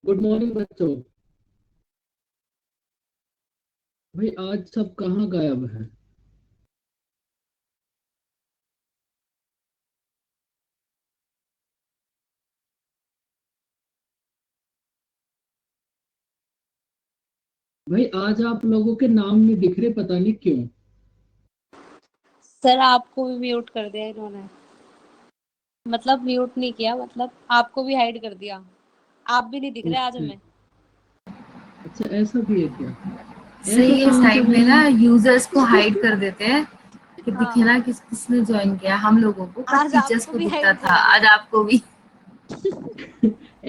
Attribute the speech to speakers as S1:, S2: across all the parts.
S1: Good morning बच्चों। भाई आज सब कहाँ गायब है? भाई आज आप लोगों के नाम नहीं दिख रहे, पता नहीं क्यों।
S2: सर आपको भी म्यूट कर दिया इन्होंने। मतलब म्यूट नहीं किया, मतलब आपको भी हाइड कर दिया। आप भी नहीं दिख रहे आज
S1: ओके।
S2: हमें।
S1: अच्छा ऐसा भी है क्या? ऐसा
S3: सही है,
S1: कौन सा
S3: साइड में
S1: भाई
S3: ना यूजर्स को हाइड कर देते हैं कि दिखे
S2: हाँ,
S3: ना किसने ज्वाइन किया। हम लोगों को पर
S2: आज
S3: टीचर्स
S2: आपको
S3: को
S2: भी
S3: दिखता
S2: हाइड कर
S3: था, आज
S2: दिया।
S3: आपको भी।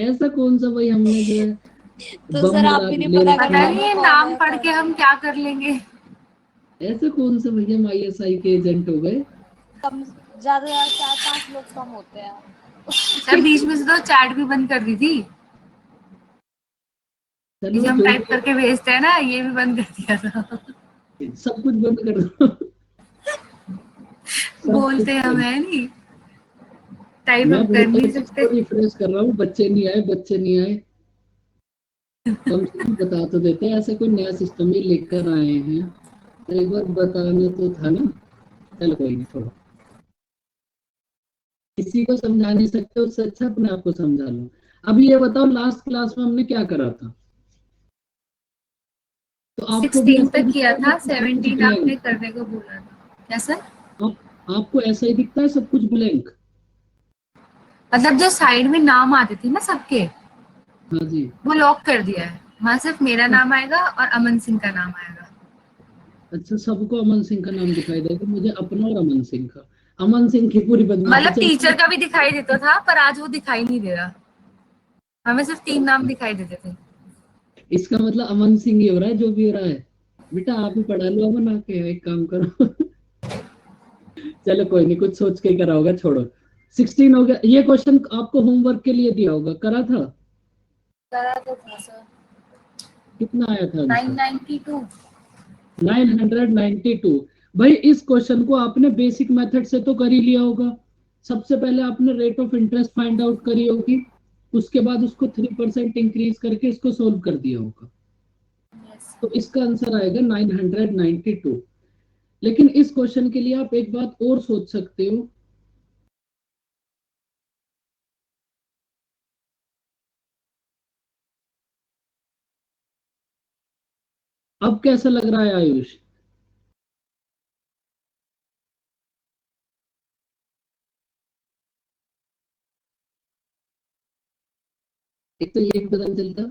S1: ऐसा कौन सा भाई हमने जो है
S2: तो
S1: बम
S2: सर आप
S1: उड़ा
S2: भी नहीं
S1: ले
S2: पता कर
S1: रखे
S3: पता
S1: हैं?
S3: नहीं
S2: पाओगे
S3: ये
S2: कौन
S3: नाम
S2: है
S3: पढ़
S2: कौन
S3: के हम
S2: नहीं।
S3: क्या कर लेंगे।
S1: ऐसा कौन सा भैया हम ISI के एजेंट हो गए?
S2: कम ज्यादा से ज्यादा 4-5 लोग कम होते हैं।
S3: सर बीच में से तो चैट भी बंद कर दी थी। ये
S1: चलो
S3: जो हम
S1: जो
S3: टाइप
S1: भी
S3: करके भेजते हैं ना, ये भी बंद कर दिया था।
S1: है, सब कुछ बंद कर दो। सब कुछ
S3: बोलते हम
S1: बंद।
S3: है नहीं, टाइप
S1: मैं
S3: हम कर
S1: बहुत
S3: नहीं
S1: सारी चीज
S3: सकते।
S1: को रिफ्रेश कर रहा हूँ, बच्चे नहीं आए, बच्चे नहीं आए। कम से कम बता तो देते, ऐसे कोई नया सिस्टम ही लेकर आए हैं तो एक बार बताना तो था ना। चलो कोई नहीं, छोड़ो। किसी को समझा नहीं सकते, उससे अच्छा अपने आप को समझा लो। अभी ये बताओ, लास्ट क्लास में हमने क्या करा था? तो आपको भी
S3: 16
S1: ऐसा ही
S3: तक
S1: दिखता
S3: किया
S1: है
S3: था,
S1: कि सब कुछ
S3: 17 आपने
S1: ब्लैंक?
S3: करने को बोला था क्या सर?
S1: आपको ऐसा ही दिखता है सब कुछ ब्लैंक?
S3: मतलब जो साइड में नाम आते थे ना सबके,
S1: हाँ जी।
S3: वो लॉक कर दिया है। वहां सिर्फ मेरा
S1: सब।
S3: नाम आएगा और अमन सिंह का नाम आएगा।
S1: अच्छा, सबको अमन सिंह का नाम दिखाई देगा, मुझे अपना और अमन सिंह का। अमन सिंह की पूरी बदमाशी
S3: मतलब
S1: चल रही
S3: टीचर का
S1: है।
S3: भी दिखाई देता था, पर आज वो दिखाई नहीं दे रहा। हमें सिर्फ 3 नाम
S1: अच्छा,
S3: दिखाई देते थे।
S1: इसका मतलब अमन सिंह ही हो रहा है जो भी हो रहा है। बेटा आप ही पढ़ा लो अमन, आके एक काम करो। चलो कोई नहीं, कुछ सोच के ही करा होगा, छोड़ो। 16 हो गया। ये क्वेश्चन आपको होमवर्क के लिए दिया होगा, करा था?
S3: करा तो था सर।
S1: कितना आया था आंसर?
S3: 992।
S1: 992। भाई इस क्वेश्चन को आपने बेसिक मेथड से तो कर ही लिया होगा। सबसे पहले आपने rate of interest find out करी होगी, उसके बाद उसको 3% इंक्रीज करके इसको सोल्व कर दिया होगा। तो इसका आंसर आएगा 992। लेकिन इस क्वेश्चन के लिए आप एक बात और सोच सकते हो। अब कैसा लग रहा है आयुष? एक तो ये भी पता नहीं चलता।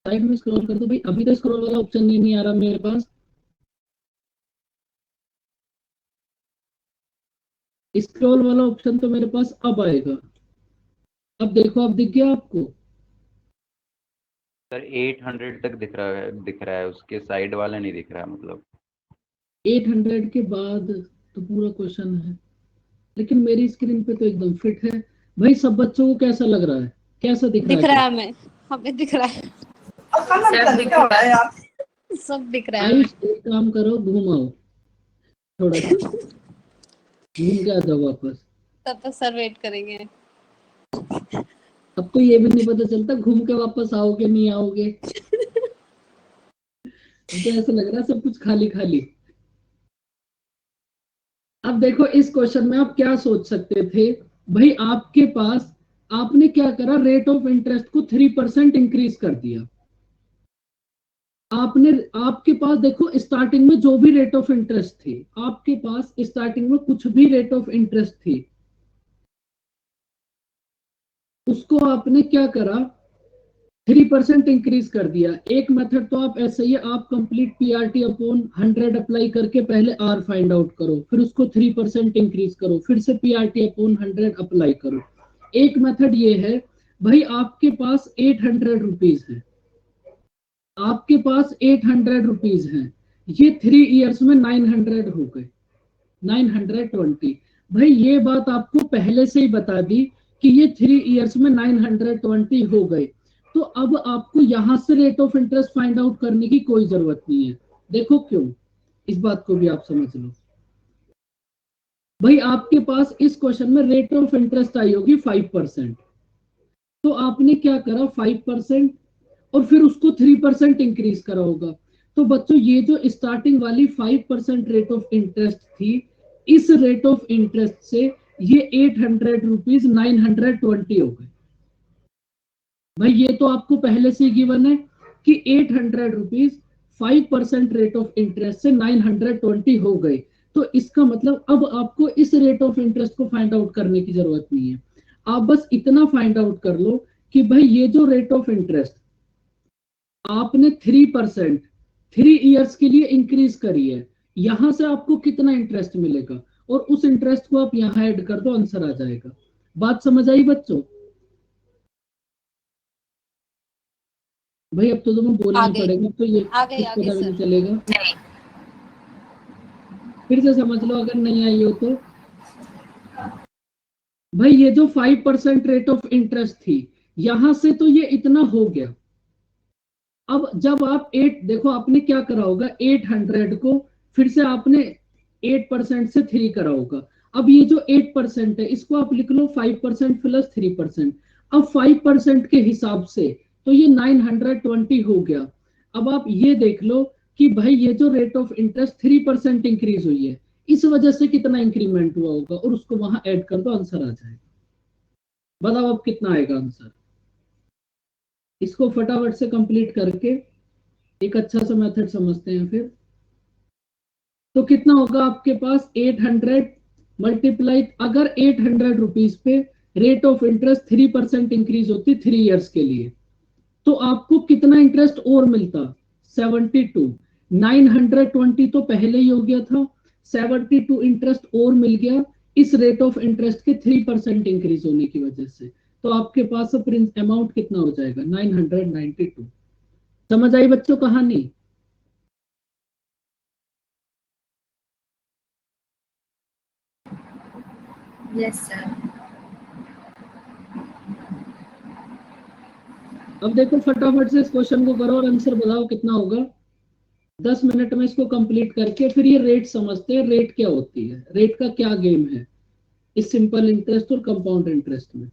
S1: साइड में स्क्रॉल कर दो भाई, अभी तो स्क्रॉल वाला ऑप्शन नहीं आ रहा मेरे पास। स्क्रॉल वाला ऑप्शन तो मेरे पास अब आएगा। अब देखो, अब दिख गया आपको?
S4: सर 800 तक दिख रहा है, उसके साइड वाला नहीं दिख रहा, मतलब
S1: 800 के बाद तो पूरा क्वेश्चन है, लेकिन मेरी स्क्रीन पे तो एकदम फिट है। भाई सब बच्चों को कैसा लग रहा है? कैसा दिख रहा
S2: दिख
S1: है
S2: रहा है
S1: क्वेश्चन?
S2: हमें दिख रहा है।
S3: सब दिख रहा है।
S2: सब दिख रहा है हमें।
S1: आयुष एक काम करो, घूम आओ थोड़ा सा, घूम के आ जाओ वापस।
S2: तब तक सर वेट करेंगे।
S1: अब तो ये भी नहीं पता चलता घूम के वापस आओगे नहीं आओगे। अब तो ऐसा लग रहा है सब कुछ खाली खाली। अब देखो इस क्वेश्चन में आप क्या सोच सकते थे? भाई आपके पास, आपने क्या करा, रेट ऑफ इंटरेस्ट को 3% इंक्रीज कर दिया। आपने, आपके पास देखो स्टार्टिंग में जो भी रेट ऑफ इंटरेस्ट थी, आपके पास स्टार्टिंग में कुछ भी रेट ऑफ इंटरेस्ट थी, उसको आपने क्या करा, 3% इंक्रीज कर दिया। एक मेथड तो आप ऐसे ही, आप कंप्लीट PRT अपॉन 100 अप्लाई करके पहले R फाइंड आउट करो, फिर उसको 3% इंक्रीज करो, फिर से PRT अपॉन 100 अप्लाई करो। एक मेथड ये है। भाई आपके पास 800 रुपीज है, आपके पास 800 रुपीज है, ये 3 इयर्स में 900 हो गए, 920। भाई ये बात आपको पहले से ही बता दी कि ये 3 इयर्स में 920 हो गए। तो अब आपको यहां से rate of interest find out करने की कोई जरूरत नहीं है। देखो क्यों, इस बात को भी आप समझ लो। भाई आपके पास इस क्वेश्चन में रेट ऑफ इंटरेस्ट आई होगी 5%। तो आपने क्या करा 5% और फिर उसको 3% इंक्रीज करा होगा। तो बच्चों ये जो स्टार्टिंग वाली 5% रेट ऑफ इंटरेस्ट थी, इस रेट ऑफ इंटरेस्ट से ये 800 रुपीज 920 हो गए। भाई ये तो आपको पहले से गिवन है कि 800 रुपीज 5% रेट ऑफ इंटरेस्ट से 920 हो गए। तो इसका मतलब अब आपको इस रेट ऑफ इंटरेस्ट को फाइंड आउट करने की जरूरत नहीं है। आप बस इतना फाइंड आउट कर लो कि भाई ये जो रेट ऑफ इंटरेस्ट आपने 3% 3 इयर्स के लिए इंक्रीज करी है, यहां से आपको कितना इंटरेस्ट मिलेगा, और उस इंटरेस्ट को आप यहां ऐड कर दो, आंसर आ जाएगा। बात समझ आई बच्चों? भाई अब तो तुम्हें बोलना
S2: आगे
S1: पड़ेगा, तो ये
S2: आगे
S1: कुछ
S2: आगे
S1: पता भी नहीं
S2: सर।
S1: चलेगा।
S3: नहीं।
S1: फिर से समझ लो अगर नहीं आई हो तो। भाई ये जो 5% रेट ऑफ इंटरेस्ट थी, यहां से तो ये इतना हो गया। अब जब आप 8 देखो, आपने क्या करा होगा, 800 को फिर से आपने 8% से 3 करा होगा। अब ये जो 8% है, इसको आप लिख लो 5% प्लस 3%। अब 5% के हिसाब से तो ये 920 हो गया। अब आप ये देख लो कि भाई ये जो रेट ऑफ इंटरेस्ट 3% इंक्रीज हुई है, इस वजह से कितना इंक्रीमेंट हुआ होगा, और उसको वहां ऐड कर दो, आंसर आ जाएगा। बताओ अब कितना आएगा आंसर। इसको फटाफट से कंप्लीट करके एक अच्छा सा मेथड समझते हैं फिर। तो कितना होगा आपके पास 800 मल्टीप्लाई, अगर 800 रुपीज पे रेट ऑफ इंटरेस्ट 3% इंक्रीज होती 3 इयर्स के लिए, तो आपको कितना इंटरेस्ट और मिलता? 72। 920 तो पहले ही हो गया था, 72 इंटरेस्ट और मिल गया इस रेट ऑफ इंटरेस्ट के 3% इंक्रीज होने की वजह से। तो आपके पास अमाउंट कितना हो जाएगा? 992। समझ आई बच्चों कहानी?
S3: Yes sir.
S1: अब देखो फटाफट से इस क्वेश्चन को करो और आंसर बताओ कितना होगा। 10 मिनट में इसको कंप्लीट करके फिर ये रेट समझते हैं, रेट क्या होती है, रेट का क्या गेम है इस सिंपल इंटरेस्ट और कंपाउंड इंटरेस्ट में।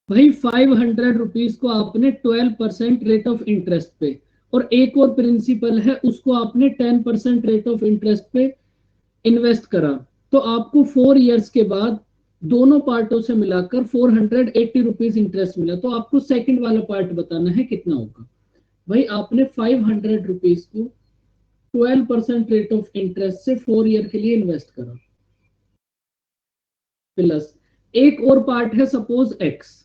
S1: भाई 500 रुपीज को आपने 12% रेट ऑफ इंटरेस्ट पे, और एक और प्रिंसिपल है उसको आपने 10% रेट ऑफ इंटरेस्ट पे इन्वेस्ट करा, तो आपको 4 इयर्स के बाद दोनों पार्टों से मिलाकर 480 रुपीज इंटरेस्ट मिला। तो आपको सेकंड वाला पार्ट बताना है कितना होगा। भाई आपने 500 रुपीज को 12% रेट ऑफ इंटरेस्ट से 4 ईयर के लिए इन्वेस्ट करा, प्लस एक और पार्ट है सपोज एक्स,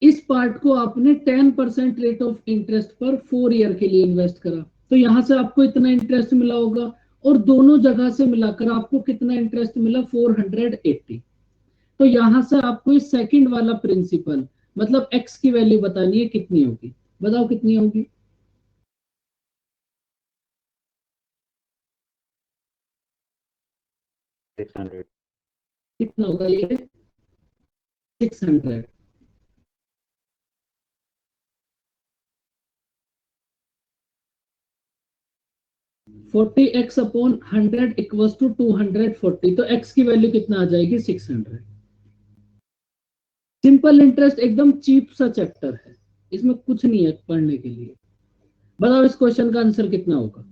S1: इस पार्ट को आपने 10% रेट ऑफ इंटरेस्ट पर 4 ईयर के लिए इन्वेस्ट करा, तो यहां से आपको इतना इंटरेस्ट मिला होगा, और दोनों जगह से मिलाकर आपको कितना इंटरेस्ट मिला? 480। तो यहां से आपको इस सेकंड वाला प्रिंसिपल, मतलब एक्स की वैल्यू बतानी है कितनी होगी। बताओ कितनी होगी।
S4: 600।
S1: कितना होगा ये? 600। 40x/100 equals to 240। तो x की वैल्यू कितना आ जाएगी? 600। सिंपल इंटरेस्ट एकदम चीप सा चैप्टर है, इसमें कुछ नहीं है पढ़ने के लिए। बताओ इस क्वेश्चन का आंसर कितना होगा।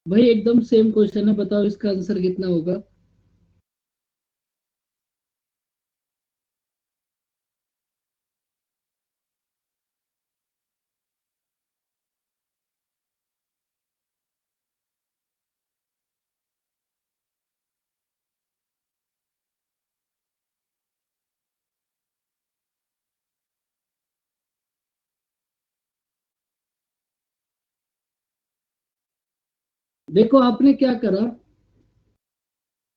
S1: भाई एकदम सेम क्वेश्चन है, बताओ इसका आंसर कितना होगा। देखो आपने क्या करा,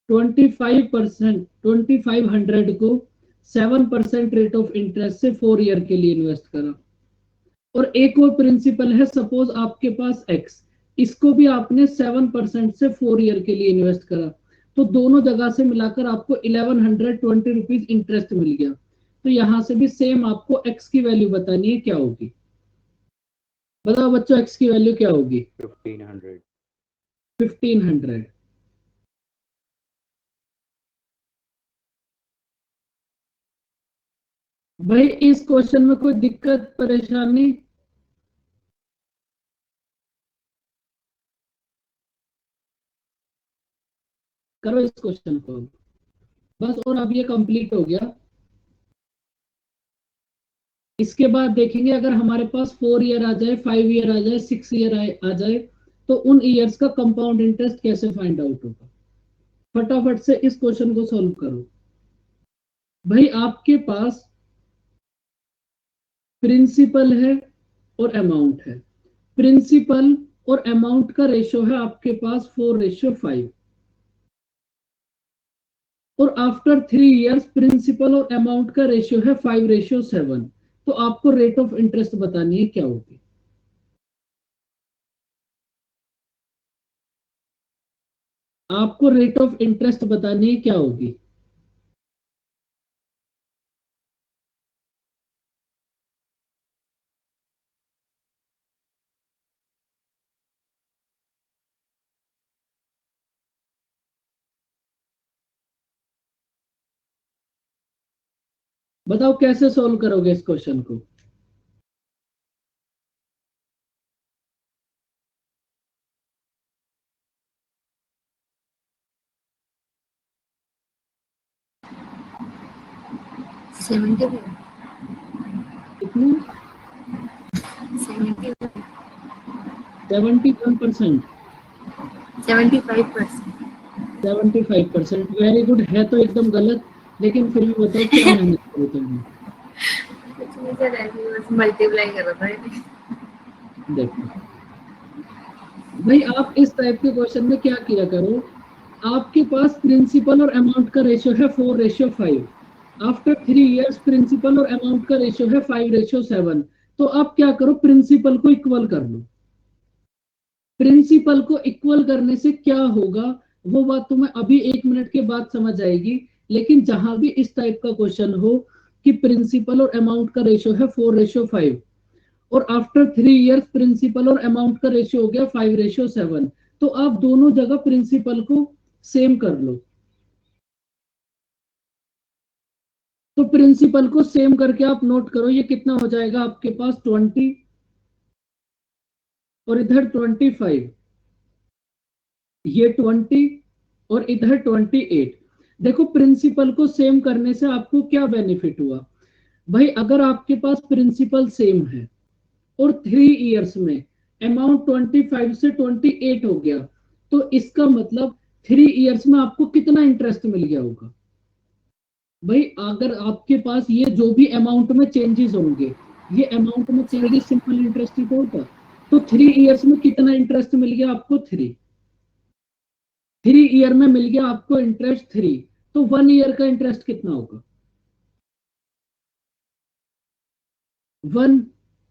S1: 25%, 2500 को 7% रेट ऑफ इंटरेस्ट से 4 ईयर के लिए इन्वेस्ट करा। और एक और प्रिंसिपल है, सपोज आपके पास एक्स, इसको भी आपने 7% से 4 ईयर के लिए इन्वेस्ट करा, तो दोनों जगह से मिलाकर आपको 1120 रुपीज इंटरेस्ट मिल गया। तो यहां से भी सेम आपको एक्स की वैल्यू बतानी है क्या होगी। बताओ बच्चों एक्स की वैल्यू क्या होगी?
S4: 1500।
S1: 1500। भाई इस क्वेश्चन में कोई दिक्कत परेशानी? करो इस क्वेश्चन को बस, और अब ये कंप्लीट हो गया। इसके बाद देखेंगे अगर हमारे पास 4 ईयर आ जाए, 5 ईयर आ जाए, 6 ईयर आ जाए, तो उन ईयर्स का कंपाउंड इंटरेस्ट कैसे फाइंड आउट होगा। फटाफट से इस क्वेश्चन को सॉल्व करो। भाई आपके पास प्रिंसिपल है और अमाउंट है। प्रिंसिपल और अमाउंट का रेशियो है आपके पास 4:5, और आफ्टर 3 ईयर्स प्रिंसिपल और अमाउंट का रेशियो है 5:7। तो आपको रेट ऑफ इंटरेस्ट बतानी है क्या होगी। आपको रेट ऑफ इंटरेस्ट बतानी है क्या होगी। बताओ कैसे सॉल्व करोगे इस क्वेश्चन को।
S3: सेवेंटी
S1: कितने? 71%।
S3: 75%।
S1: 75%, वेरी गुड। है तो एकदम गलत, लेकिन फिर भी बताओ क्या मेहनत करो तुमने।
S3: कुछ नहीं सर, ऐसे ही बस मल्टीप्लाई कर रहा था ये।
S1: देखो भाई आप इस टाइप के क्वेश्चन में क्या किया करो, आपके पास प्रिंसिपल और अमाउंट का रेशियो है 4:5, आफ्टर 3 ईयर्स प्रिंसिपल और अमाउंट का रेशियो है 5:7। तो आप क्या करो, प्रिंसिपल को इक्वल कर लो। प्रिंसिपल को इक्वल करने से क्या होगा वो बात तुम्हें अभी 1 मिनट के बाद समझ आएगी। लेकिन जहां भी इस टाइप का क्वेश्चन हो कि प्रिंसिपल और अमाउंट का रेशियो है 4:5, और आफ्टर 3 ईयर्स प्रिंसिपल और अमाउंट का रेशियो हो गया 5:7, तो आप दोनों जगह प्रिंसिपल को सेम कर लो। तो प्रिंसिपल को सेम करके आप नोट करो, ये कितना हो जाएगा आपके पास 20, और इधर 25, ये 20, और इधर 28। देखो प्रिंसिपल को सेम करने से आपको क्या बेनिफिट हुआ। भाई अगर आपके पास प्रिंसिपल सेम है और 3 ईयर्स में अमाउंट 25 से 28 हो गया, तो इसका मतलब 3 ईयर्स में आपको कितना इंटरेस्ट मिल गया होगा। भाई अगर आपके पास ये जो भी अमाउंट में चेंजेस होंगे, ये अमाउंट में चेंजेस सिंपल इंटरेस्ट ही तो होता, तो 3 ईयर्स में कितना इंटरेस्ट मिल गया आपको? 3 ईयर में मिल गया आपको इंटरेस्ट 3, तो 1 ईयर का इंटरेस्ट कितना होगा? 1।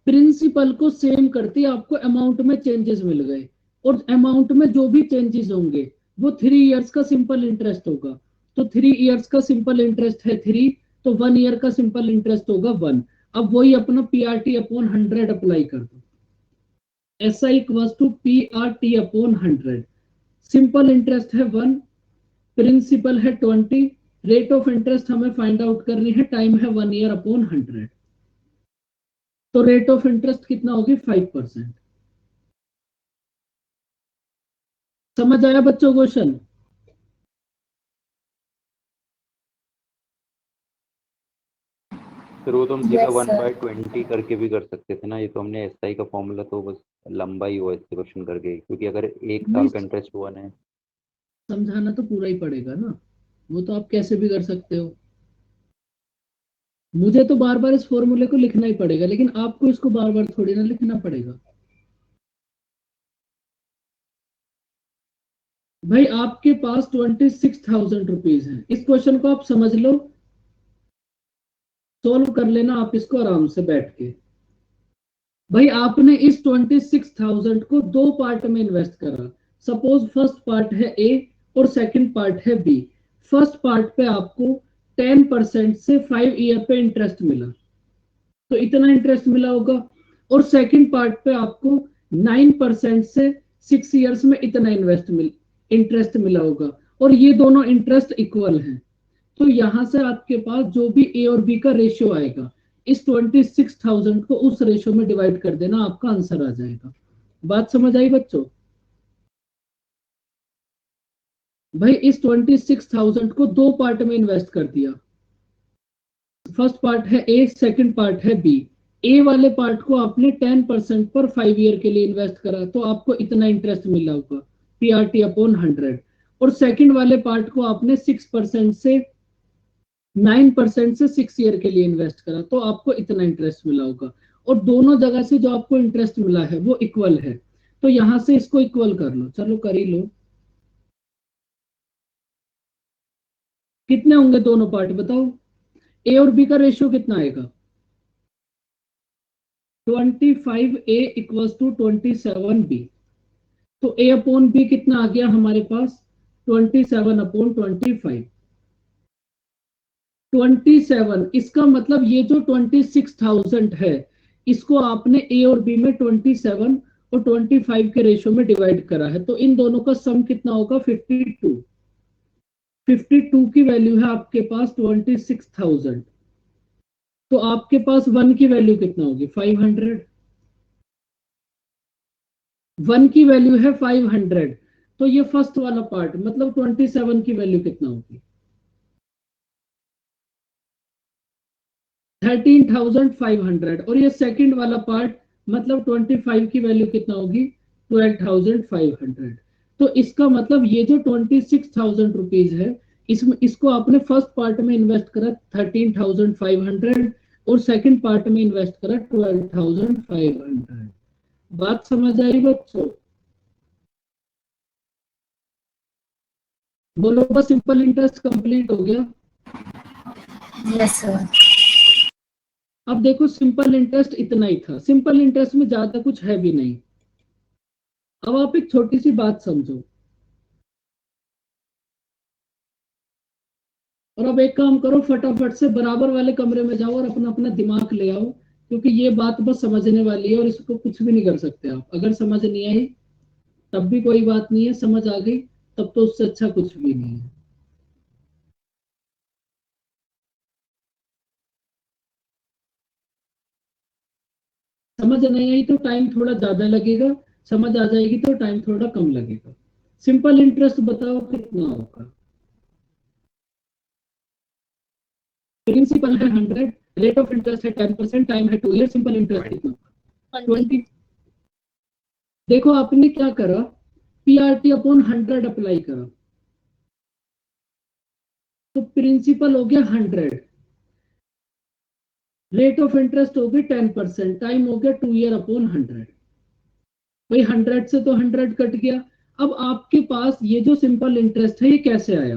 S1: प्रिंसिपल को सेम करते आपको अमाउंट में चेंजेस मिल गए, और अमाउंट में जो भी चेंजेस होंगे वो 3 ईयर्स का सिंपल इंटरेस्ट होगा। तो 3 ईयर्स का सिंपल इंटरेस्ट है 3, तो 1 ईयर का सिंपल इंटरेस्ट होगा 1। अब वही अपना PRT अपॉन 100 अप्लाई कर दो। SI equals to PRT upon 100। Simple interest है 1, प्रिंसिपल है 20, रेट ऑफ इंटरेस्ट हमें फाइंड आउट करनी है, टाइम है 1 ईयर अपॉन 100। तो रेट ऑफ इंटरेस्ट कितना होगी? 5%। समझ आया बच्चों क्वेश्चन?
S4: फिर वो तो हम सीधा
S3: Yes, sir.
S4: 1/20 करके भी कर सकते थे ना। ये तो हमने SI का फॉर्मूला तो बस लंबा ही हुआ इससे क्वेश्चन करके, क्योंकि अगर 1 साल का इंटरेस्ट हुआ है।
S1: समझाना तो पूरा ही पड़ेगा ना, वो तो आप कैसे भी कर सकते हो। मुझे तो बार बार इस फॉर्मूले को लिखना ही पड़ेगा, लेकिन आपको इसको बार बार थोड़ी ना लिखना पड़ेगा। भाई आपके पास 26,000 रुपीज है। इस क्वेश्चन को आप समझ लो, सोल्व कर लेना आप इसको आराम से बैठ के। भाई आपने इस 26,000 को दो पार्ट में इन्वेस्ट करा। सपोज फर्स्ट पार्ट है ए और सेकंड पार्ट है बी। फर्स्ट पार्ट पे आपको 10% से 5 ईयर पे इंटरेस्ट मिला, तो इतना इंटरेस्ट मिला होगा। और सेकंड पार्ट पे आपको 9% से 6 ईयर्स में इतना इंटरेस्ट मिला होगा, और ये दोनों इंटरेस्ट इक्वल हैं। तो यहां से आपके पास जो भी ए और बी का रेशियो आएगा, इस 26,000 को उस रेशियो में डिवाइड कर देना, आपका आंसर आ जाएगा। बात समझ आई बच्चों? भाई इस 26,000 को दो पार्ट में इन्वेस्ट कर दिया। फर्स्ट पार्ट है ए, सेकंड पार्ट है बी। ए वाले पार्ट को आपने 10% पर 5 ईयर के लिए इन्वेस्ट करा, तो आपको इतना इंटरेस्ट मिला होगा PRT अपॉन 100। और सेकंड वाले पार्ट को आपने 6% से 9% से 6 ईयर के लिए इन्वेस्ट करा, तो आपको इतना इंटरेस्ट मिला होगा। और दोनों जगह से जो आपको इंटरेस्ट मिला है वो इक्वल है, तो यहां से इसको इक्वल कर लो। चलो कर ही लो। कितने होंगे दोनों पार्ट बताओ? ए और बी का रेशियो कितना आएगा? 25A equals to 27B। तो ए अपॉन बी कितना आ गया हमारे पास? 27 अपॉन 25। 27, इसका मतलब ये जो 26,000 है, इसको आपने ए और बी में 27 और 25 के रेशियो में डिवाइड करा है, तो इन दोनों का सम कितना होगा? 52। 52 की वैल्यू है आपके पास 26,000, तो आपके पास 1 की वैल्यू कितना होगी? 500। 1 की वैल्यू है 500, तो ये फर्स्ट वाला पार्ट मतलब 27 की वैल्यू कितना होगी? 13,500। और ये सेकंड वाला पार्ट मतलब 25 की वैल्यू कितना होगी? 12,500। तो इसका मतलब ये जो 26,000 रुपीज है, इसको आपने फर्स्ट पार्ट में इन्वेस्ट करा 13,500 और सेकंड पार्ट में इन्वेस्ट करा 12,500। बात समझ आई बच्चों? बोलो बस सिंपल इंटरेस्ट कंप्लीट हो गया।
S3: Yes sir.
S1: अब देखो सिंपल इंटरेस्ट इतना ही था, सिंपल इंटरेस्ट में ज्यादा कुछ है भी नहीं। अब आप एक छोटी सी बात समझो, और अब एक काम करो, फटाफट से बराबर वाले कमरे में जाओ और अपना अपना दिमाग ले आओ, क्योंकि ये बात बस समझने वाली है और इसको कुछ भी नहीं कर सकते आप। अगर समझ नहीं आई तब भी कोई बात नहीं है, समझ आ गई तब तो उससे अच्छा कुछ भी नहीं है। समझ नहीं आई तो टाइम थोड़ा ज्यादा लगेगा, समझ आ जाएगी तो टाइम थोड़ा कम लगेगा। सिंपल इंटरेस्ट बताओ कितना होगा? प्रिंसिपल है 100, रेट ऑफ इंटरेस्ट है 10%, टाइम है 2 ईयर, सिंपल इंटरेस्ट कितना? 20। देखो आपने क्या करा, PRT अपॉन 100 अप्लाई करा, तो प्रिंसिपल हो गया 100, रेट ऑफ इंटरेस्ट हो गई 10%, टाइम हो गया 2 ईयर अपॉन 100। भाई 100 से तो 100 कट गया। अब आपके पास ये जो सिंपल इंटरेस्ट है ये कैसे आया?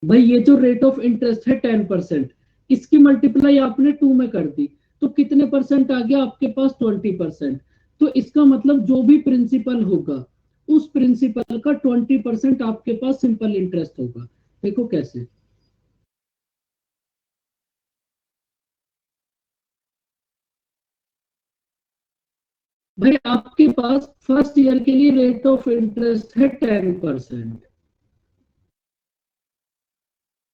S1: भाई ये जो रेट ऑफ इंटरेस्ट है 10%, इसकी मल्टीप्लाई आपने 2 में कर दी, तो कितने परसेंट आ गया आपके पास? 20%। तो इसका मतलब जो भी प्रिंसिपल होगा उस प्रिंसिपल का 20% आपके पास सिंपल इंटरेस्ट होगा। देखो कैसे। भाई आपके पास फर्स्ट ईयर के लिए रेट ऑफ इंटरेस्ट है 10%,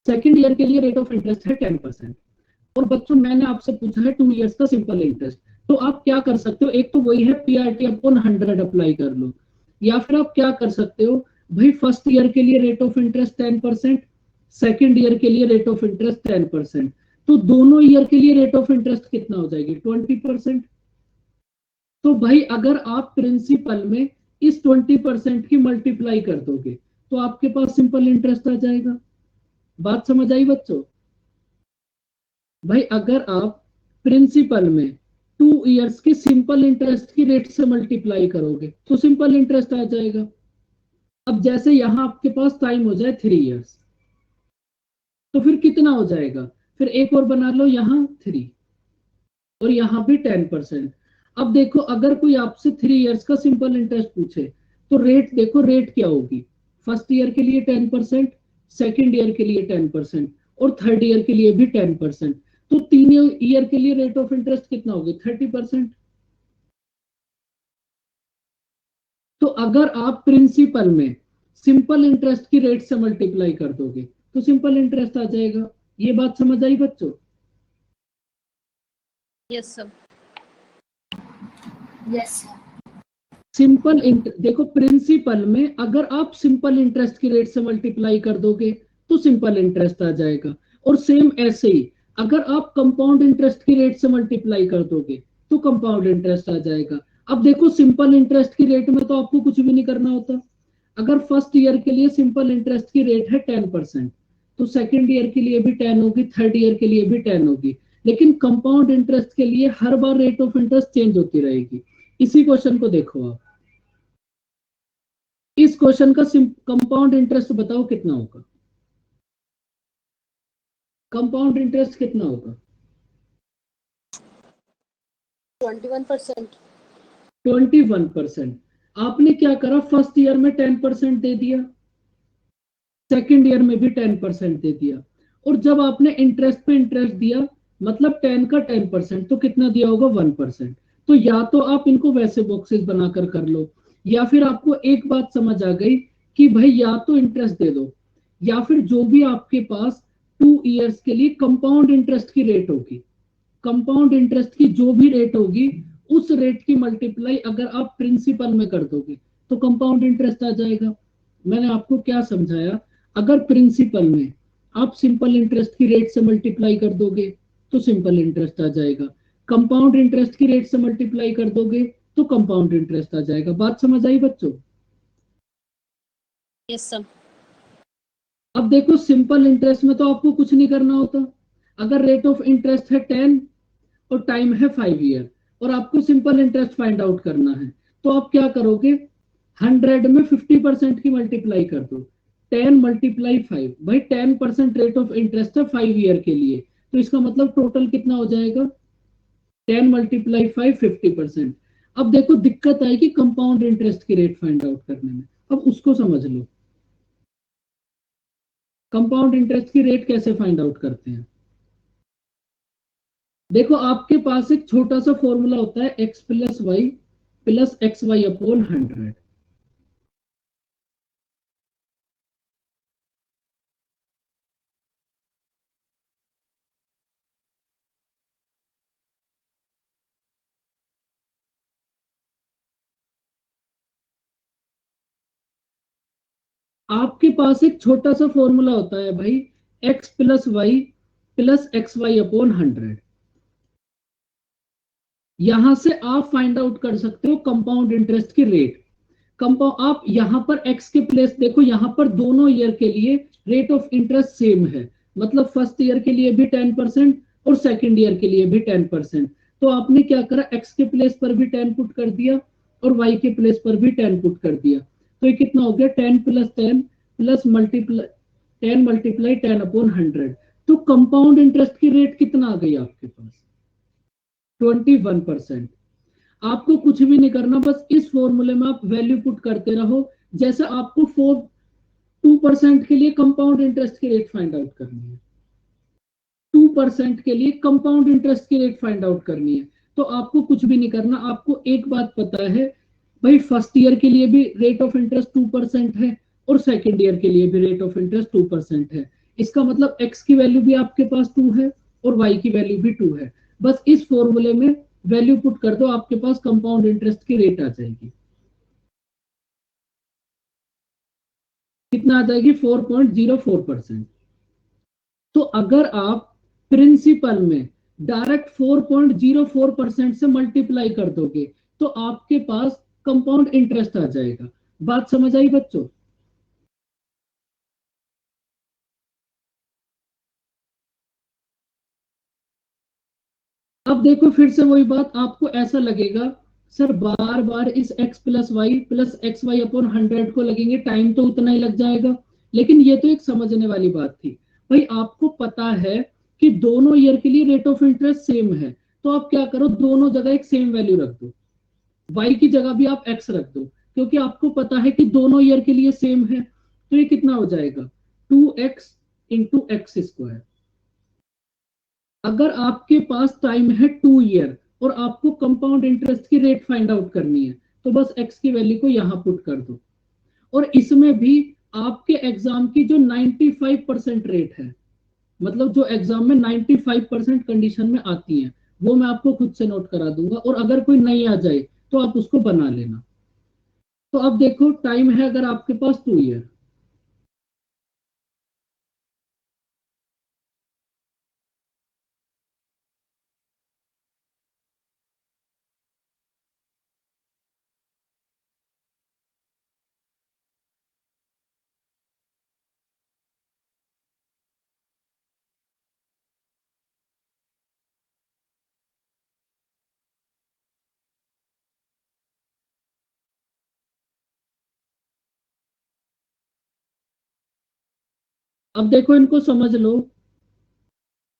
S1: सेकेंड ईयर के लिए रेट ऑफ इंटरेस्ट है 10%, और बच्चों मैंने आपसे पूछा है 2 ईयर्स का सिंपल इंटरेस्ट। तो आप क्या कर सकते हो, एक तो वही है PRT अपॉन 100 अप्लाई कर लो, या फिर आप क्या कर सकते हो, भाई फर्स्ट ईयर के लिए rate of interest 10%, second year के लिए रेट ऑफ इंटरेस्ट 10%, तो दोनों ईयर के लिए रेट ऑफ इंटरेस्ट कितना हो जाएगी? 20%। तो भाई अगर आप प्रिंसिपल में इस 20% की मल्टीप्लाई कर दोगे तो आपके पास सिंपल इंटरेस्ट आ जाएगा। बात समझ आई बच्चों? भाई अगर आप प्रिंसिपल में 2 ईयर्स के सिंपल इंटरेस्ट की रेट से मल्टीप्लाई करोगे तो सिंपल इंटरेस्ट आ जाएगा। अब जैसे यहाँ आपके पास टाइम हो जाए 3 इयर्स, तो फिर कितना हो जाएगा, फिर एक और बना लो, यहाँ 3 और यहाँ भी 10%। अब देखो अगर कोई आपसे 3 इयर्स का सिंपल इंटरेस्ट पूछे तो रेट देखो, रेट क्या होगी, फर्स्ट ईयर के लिए 10%, सेकेंड ईयर के लिए 10% और थर्ड ईयर के लिए भी 10%। तो 3 ईयर के लिए रेट ऑफ इंटरेस्ट कितना होगी, 30%। तो अगर आप प्रिंसिपल में सिंपल इंटरेस्ट की रेट से मल्टीप्लाई कर दोगे तो सिंपल इंटरेस्ट आ जाएगा। ये बात समझ आई बच्चों?
S2: Yes sir.
S3: यस
S1: सिंपल देखो प्रिंसिपल में अगर आप सिंपल इंटरेस्ट की रेट से मल्टीप्लाई कर दोगे तो सिंपल इंटरेस्ट आ जाएगा, और सेम ऐसे ही अगर आप कंपाउंड इंटरेस्ट की रेट से मल्टीप्लाई कर दोगे तो कंपाउंड इंटरेस्ट आ जाएगा। अब देखो सिंपल इंटरेस्ट की रेट में तो आपको कुछ भी नहीं करना होता। अगर फर्स्ट ईयर के लिए सिंपल इंटरेस्ट की रेट है 10%, तो सेकेंड ईयर के लिए भी 10 होगी, थर्ड ईयर के लिए भी 10 होगी। लेकिन कंपाउंड इंटरेस्ट के लिए हर बार रेट ऑफ इंटरेस्ट चेंज होती रहेगी। इसी क्वेश्चन को देखो आप, इस क्वेश्चन का कंपाउंड इंटरेस्ट बताओ कितना होगा, कंपाउंड इंटरेस्ट कितना होगा?
S2: 21%।
S1: 21%। आपने क्या करा, फर्स्ट ईयर में 10% दे दिया, सेकेंड ईयर में भी 10% दे दिया, और जब आपने इंटरेस्ट पे इंटरेस्ट दिया, मतलब 10 का 10%, तो कितना दिया होगा, 1%। तो या तो आप इनको वैसे बॉक्सेस बनाकर कर लो, या फिर आपको एक बात समझ आ गई कि भाई या तो इंटरेस्ट दे दो, या फिर जो भी आपके पास 2 इयर्स के लिए कंपाउंड इंटरेस्ट की रेट होगी, कंपाउंड इंटरेस्ट की जो भी रेट होगी उस रेट की मल्टीप्लाई अगर आप प्रिंसिपल में कर दोगे तो कंपाउंड इंटरेस्ट आ जाएगा। मैंने आपको क्या समझाया, अगर प्रिंसिपल में आप सिंपल इंटरेस्ट की रेट से मल्टीप्लाई कर दोगे तो सिंपल इंटरेस्ट आ जाएगा, कंपाउंड इंटरेस्ट की रेट से मल्टीप्लाई कर दोगे तो कंपाउंड इंटरेस्ट आ जाएगा। बात समझ आई बच्चों?
S2: Yes sir.
S1: अब देखो सिंपल इंटरेस्ट में तो आपको कुछ नहीं करना होता। अगर रेट ऑफ इंटरेस्ट है 10 और टाइम है 5 ईयर और आपको सिंपल इंटरेस्ट फाइंड आउट करना है, तो आप क्या करोगे, 100 में 50% की मल्टीप्लाई कर दो, 10 मल्टीप्लाई 5, भाई 10% रेट ऑफ इंटरेस्ट है 5 ईयर के लिए, तो इसका मतलब टोटल कितना हो जाएगा, 10 मल्टीप्लाई 5 50%। अब देखो दिक्कत आएगी कंपाउंड इंटरेस्ट की रेट फाइंड आउट करने में, अब उसको समझ लो, कंपाउंड इंटरेस्ट की रेट कैसे फाइंड आउट करते हैं। देखो आपके पास एक छोटा सा फॉर्मूला होता है, x plus Y plus X Y upon 100। आपके पास एक छोटा सा फॉर्मूला होता है भाई, x plus Y plus X Y upon 100। यहां से आप फाइंड आउट कर सकते हो कंपाउंड इंटरेस्ट की रेट। कंपाउंड आप यहां पर x के प्लेस देखो, यहां पर दोनों ईयर के लिए रेट ऑफ इंटरेस्ट सेम है, मतलब फर्स्ट ईयर के लिए भी 10% और सेकेंड ईयर के लिए भी 10%। तो आपने क्या करा, x के प्लेस पर भी 10 पुट कर दिया और y के प्लेस पर भी 10 पुट कर दिया, तो ये कितना हो गया, 10 plus 10 plus multiply 10 multiply 10 upon 100। तो कंपाउंड इंटरेस्ट की रेट कितना आ गई आपके पास, 21%। आपको कुछ भी नहीं करना, बस इस फॉर्मूले में आप वैल्यू पुट करते रहो। जैसे आपको 2% के लिए कंपाउंड इंटरेस्ट की रेट फाइंड आउट करनी है, 2% के लिए कंपाउंड इंटरेस्ट की रेट फाइंड आउट करनी है, तो आपको कुछ भी नहीं करना। आपको एक बात पता है भाई, फर्स्ट ईयर के लिए भी रेट ऑफ इंटरेस्ट 2% है और सेकेंड ईयर के लिए भी रेट ऑफ इंटरेस्ट 2% है। इसका मतलब x की वैल्यू भी आपके पास 2 है और y की वैल्यू भी 2 है। बस इस फॉर्मूले में वैल्यू पुट कर दो, आपके पास कंपाउंड इंटरेस्ट की रेट आ जाएगी। कितना आ जाएगी, 4.04%। तो अगर आप प्रिंसिपल में डायरेक्ट 4.04% से मल्टीप्लाई कर दोगे तो आपके पास कंपाउंड इंटरेस्ट आ जाएगा। बात समझ आई बच्चों? अब देखो फिर से वही बात, आपको ऐसा लगेगा सर बार बार इस x plus Y plus X Y upon 100 को लगेंगे, टाइम तो उतना ही लग जाएगा। लेकिन ये तो एक समझने वाली बात थी भाई, आपको पता है कि दोनों ईयर के लिए रेट ऑफ इंटरेस्ट सेम है, तो आप क्या करो, दोनों जगह एक सेम वैल्यू रख दो, y की जगह भी आप x रख दो, क्योंकि आपको पता है कि दोनों ईयर के लिए सेम है। तो ये कितना हो जाएगा, 2x इंटू एक्स स्क्वायर। अगर आपके पास टाइम है 2 ईयर और आपको कंपाउंड इंटरेस्ट की रेट फाइंड आउट करनी है, तो बस x की वैल्यू को यहां पुट कर दो। और इसमें भी आपके एग्जाम की जो 95% रेट है, मतलब जो एग्जाम में 95% कंडीशन में आती है, वो मैं आपको खुद से नोट करा दूंगा, और अगर कोई नहीं आ जाए तो आप उसको बना लेना। तो अब देखो, टाइम है अगर आपके पास 2 ईयर, अब देखो इनको समझ लो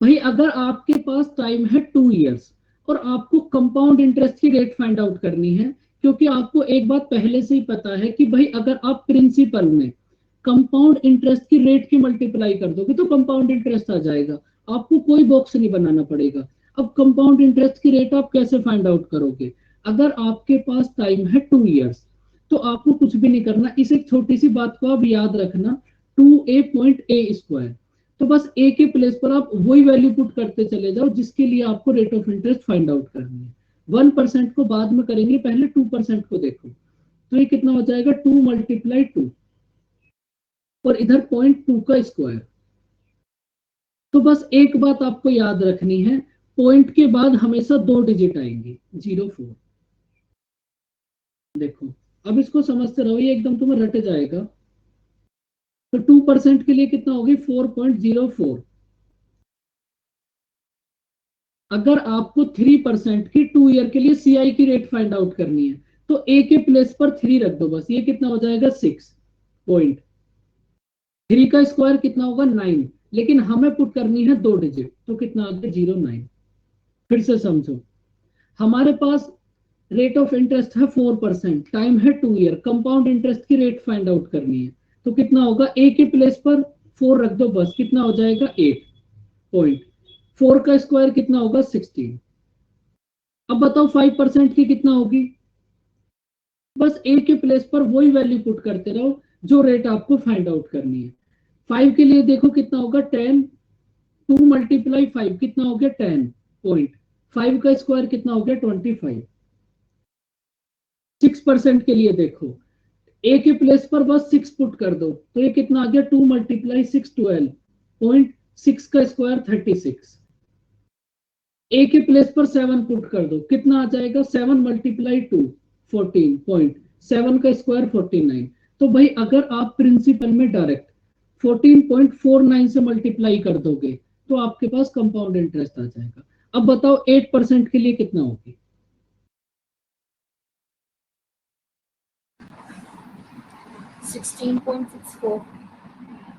S1: भाई। अगर आपके पास टाइम है 2 ईयर्स और आपको कंपाउंड इंटरेस्ट की रेट फाइंड आउट करनी है, क्योंकि आपको एक बात पहले से ही पता है कि भाई अगर आप प्रिंसिपल में कंपाउंड इंटरेस्ट की रेट की मल्टीप्लाई कर दोगे तो कंपाउंड इंटरेस्ट आ जाएगा, आपको कोई बॉक्स नहीं बनाना पड़ेगा। अब कंपाउंड इंटरेस्ट की रेट आप कैसे फाइंड आउट करोगे, अगर आपके पास टाइम है 2 ईयर्स तो आपको कुछ भी नहीं करना, इस एक छोटी सी बात को आप याद रखना, 2a.a²। तो बस a के प्लेस पर आप वही वैल्यू पुट करते चले जाओ जिसके लिए आपको rate of interest find out करनी है। 1% को बाद में करेंगे, पहले 2% को देखो। तो ये कितना हो जाएगा, 2 मल्टीप्लाई 2 और इधर 0.2 का स्क्वायर। तो बस एक बात आपको याद रखनी है, पॉइंट के बाद हमेशा 2 डिजिट आएंगे, 0.4। देखो अब इसको समझते रहो, ये एकदम तुम्हें रट जाएगा। तो 2% के लिए कितना होगी, 4.04। अगर आपको 3% की 2 ईयर के लिए सीआई की रेट फाइंड आउट करनी है, तो ए के प्लेस पर 3 रख दो बस, ये कितना हो जाएगा, 6.3 का स्क्वायर कितना होगा, 9। लेकिन हमें पुट करनी है 2 डिजिट, तो कितना आ गया, 0.9। फिर से समझो, हमारे पास रेट ऑफ इंटरेस्ट है 4%, टाइम है 2 ईयर, कंपाउंड इंटरेस्ट की रेट फाइंड आउट करनी है, तो कितना होगा, ए के प्लेस पर 4 रख दो बस, कितना हो जाएगा, 8.4 का स्क्वायर कितना होगा, 16। अब बताओ 5% की कितना होगी, बस ए के प्लेस पर वही वैल्यू पुट करते रहो जो रेट आपको फाइंड आउट करनी है। 5 के लिए देखो कितना होगा, 10। 2 मल्टीप्लाई 5 कितना हो गया, 10.5 का स्क्वायर कितना हो गया, 25। 6% के लिए देखो, ए के प्लेस पर बस 6 पुट कर दो, तो ये कितना आ गया, 2 मल्टीप्लाई 6 12.6 का स्क्वायर 36। ए के प्लेस पर 7 पुट कर दो, कितना आ जाएगा, 7 मल्टीप्लाई 2 14.7 का स्क्वायर 49। तो भाई अगर आप प्रिंसिपल में डायरेक्ट 14.49 से मल्टीप्लाई कर दोगे तो आपके पास कंपाउंड इंटरेस्ट आ जाएगा। अब बताओ 8% के लिए कितना होगी,
S3: 16.64।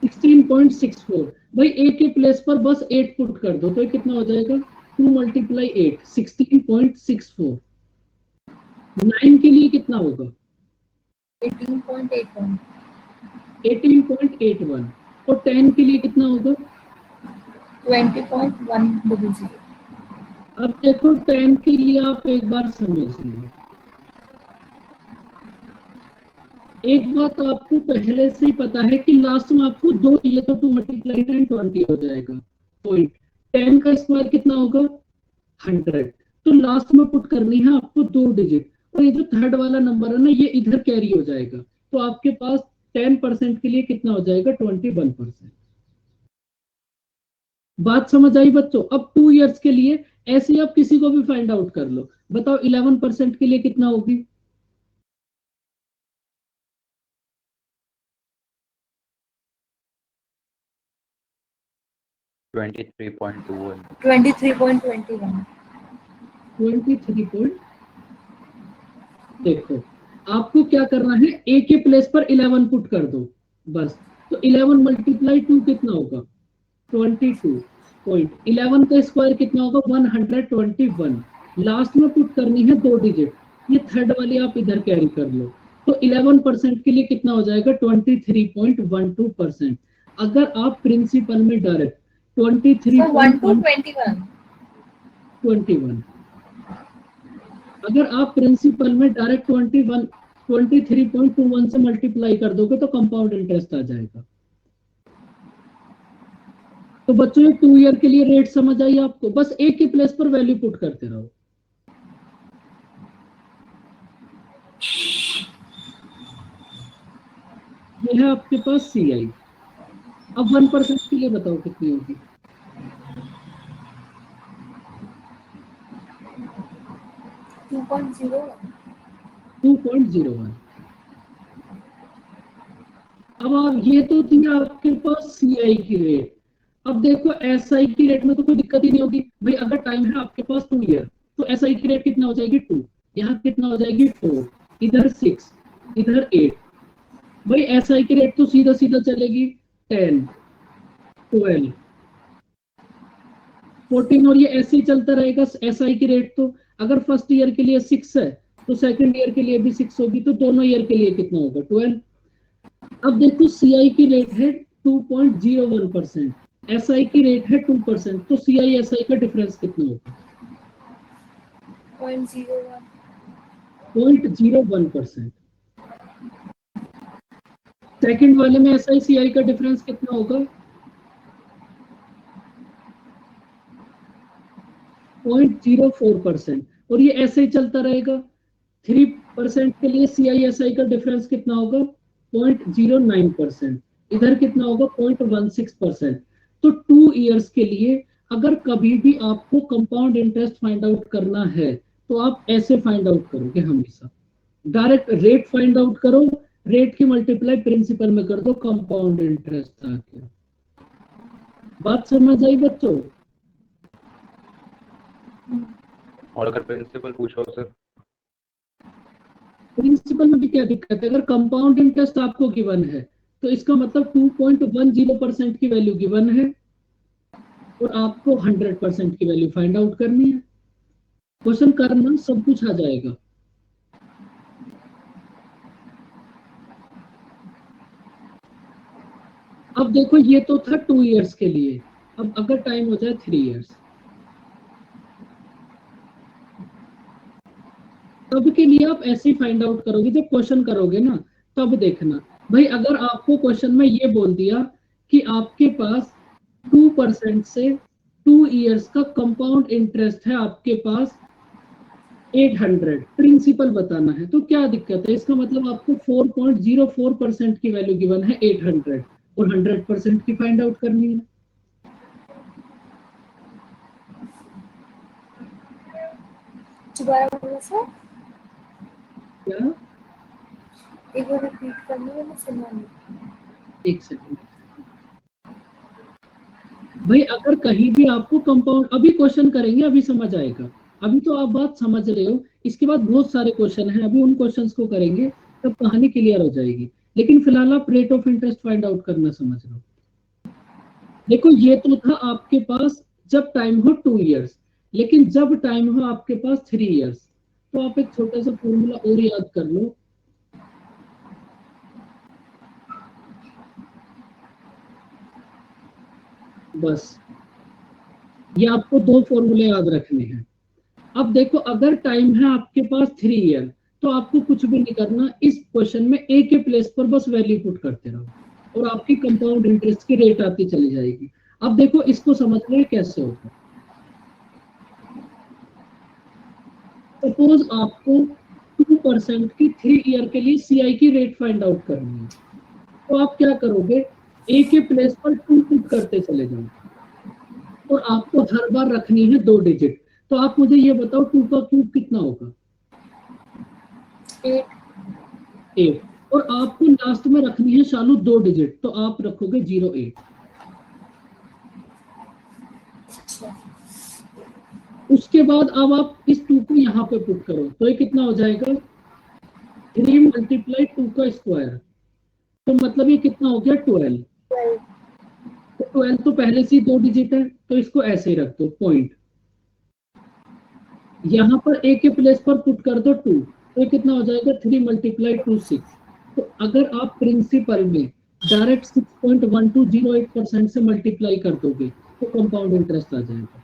S1: 16.64। भाई ए के प्लेस पर बस 8 पुट कर दो, तो ये कितना हो जाएगा, 2 मल्टीप्लाई 8 16.64। 9 के लिए कितना होगा,
S3: 18.81।
S1: 18.81। और 10 के लिए कितना होगा,
S3: 20.100।
S1: अब देखो 10 के लिए आप एक बार समझ लो, एक बात आपको पहले से ही पता है कि लास्ट में आपको 2 ये तो 2 मल्टीप्लाई 10 20 हो जाएगा। पॉइंट 10 का स्क्वायर कितना होगा, 100। तो लास्ट में पुट करनी है आपको 2 डिजिट, और ये जो थर्ड वाला नंबर है ना, ये इधर कैरी हो जाएगा, तो आपके पास 10% के लिए कितना हो जाएगा, 21%। बात समझ आई बच्चों। अब 2 ईयर्स के लिए ऐसे आप किसी को भी फाइंड आउट कर लो, बताओ 11% के लिए कितना होगी,
S3: 23.21।
S1: 23. देखो आपको क्या करना है, ए के प्लेस पर 11 पुट कर दो बस। तो 11 मल्टीप्लाई 2 कितना होगा 22.11 का स्क्वायर कितना होगा 121। लास्ट में पुट करनी है 2 डिजिट, ये थर्ड वाली आप इधर कैरी कर लो। तो 11% के लिए कितना हो जाएगा 23.12%। अगर आप प्रिंसिपल में डायरेक्ट 23.21 अगर आप प्रिंसिपल में डायरेक्ट 23.21 से मल्टीप्लाई कर दोगे तो कंपाउंड इंटरेस्ट आ जाएगा। तो बच्चों ये 2 ईयर के लिए रेट समझ आई आपको, बस एक के प्लेस पर वैल्यू पुट करते रहो। ये है आपके पास CI। अब 1% के लिए बताओ कितनी होगी। 2.01। अब आप ये तो थी आपके पास CI की रेट। अब देखो SI की रेट में तो कोई दिक्कत ही नहीं होगी भाई, अगर टाइम है आपके पास 2 ईयर तो SI की रेट कितना हो जाएगी 2, यहाँ कितना हो जाएगी 4, इधर 6, इधर 8। भाई SI की रेट तो सीधा सीधा चलेगी 10, 12, 14 और ये ऐसे ही चलता रहेगा। SI की रेट तो अगर फर्स्ट ईयर के लिए 6 है तो सेकंड ईयर के लिए भी 6 होगी, तो दोनों ईयर के लिए कितना होगा 12। अब देखो CI की रेट है 2.01%, SI की रेट है 2%, तो CI SI का डिफरेंस कितना होगा 0.01%। सेकंड वाले में SI CI का डिफरेंस कितना होगा 0.04%, और ये ऐसे ही चलता रहेगा। 3% के लिए CI SI का डिफरेंस कितना होगा 0.09%, इधर कितना होगा 0.16%। तो 2 ईयर्स के लिए अगर कभी भी आपको कंपाउंड इंटरेस्ट फाइंड आउट करना है तो आप ऐसे फाइंड आउट करोगे, हमेशा डायरेक्ट रेट फाइंड आउट करो, रेट की मल्टीप्लाई प्रिंसिपल में कर दो, कंपाउंड इंटरेस्ट आके। बात समझ आई बच्चों।
S4: और अगर प्रिंसिपल पूछो सर,
S1: प्रिंसिपल में भी क्या दिक्कत है, अगर कंपाउंड इंटरेस्ट आपको गिवन है तो इसका मतलब 2.10% की वैल्यू गिवन है और आपको 100% की वैल्यू फाइंड आउट करनी है। क्वेश्चन करना सब कुछ आ जाएगा। अब देखो ये तो था 2 ईयर्स के लिए, अब अगर टाइम हो जाए 3 ईयर्स, तब के लिए आप ऐसे ही फाइंड आउट करोगे। जब क्वेश्चन करोगे ना तब देखना भाई, अगर आपको क्वेश्चन में ये बोल दिया कि आपके पास 2% से 2 ईयर्स का कंपाउंड इंटरेस्ट है आपके पास 800, प्रिंसिपल बताना है, तो क्या दिक्कत है। इसका मतलब आपको 4.04% की वैल्यू गिवन है 800 और 100% की फाइंड आउट करनी है। क्या
S3: एक बार रिपीट करनी है, मैं सुना नहीं।
S1: एक सेकंड भाई, अगर कहीं भी आपको कंपाउंड, अभी क्वेश्चन करेंगे अभी समझ आएगा, अभी तो आप बात समझ रहे हो, इसके बाद बहुत सारे क्वेश्चन हैं, अभी उन क्वेश्चंस को करेंगे तब कहानी क्लियर हो जाएगी। लेकिन फिलहाल आप rate of interest find out करना समझ रहे हो। देखो ये तो था आपके पास जब टाइम हो 2 ईयर्स, लेकिन जब टाइम हो आपके पास 3 ईयर्स तो आप एक छोटा सा फॉर्मूला और याद कर लो। बस ये आपको 2 फॉर्मूले याद रखने हैं। अब देखो अगर टाइम है आपके पास 3 ईयर तो आपको कुछ भी नहीं करना, इस क्वेश्चन में ए के प्लेस पर बस वैल्यू पुट करते रहो और आपकी कंपाउंड इंटरेस्ट की रेट आती चली जाएगी। अब देखो इसको समझ रहे कैसे होगा। सपोज आपको 2% की 3 ईयर के लिए CI की रेट फाइंड आउट करनी है, तो आप क्या करोगे, ए के प्लेस पर 2 पुट करते चले जाओ और आपको हर बार रखनी है 2 डिजिट। तो आप मुझे ये बताओ 2 का क्यूब कितना होगा 8, और आपको लास्ट में रखनी है शालू 2 डिजिट, तो आप रखोगे 08। उसके बाद अब आप इस 2 को यहाँ पे पुट करो तो ये कितना हो जाएगा 3 मल्टीप्लाई 2 का स्क्वायर, तो मतलब ये कितना हो गया 12। तो 12 तो पहले से ही 2 डिजिट है, तो इसको ऐसे ही रख दो पॉइंट। यहाँ पर ए के प्लेस पर पुट कर दो 2, तो ये कितना हो जाएगा 3 मल्टीप्लाई 2 6। तो अगर आप प्रिंसिपल में डायरेक्ट 6.1208% से मल्टीप्लाई कर दोगे तो कंपाउंड इंटरेस्ट आ जाएगा।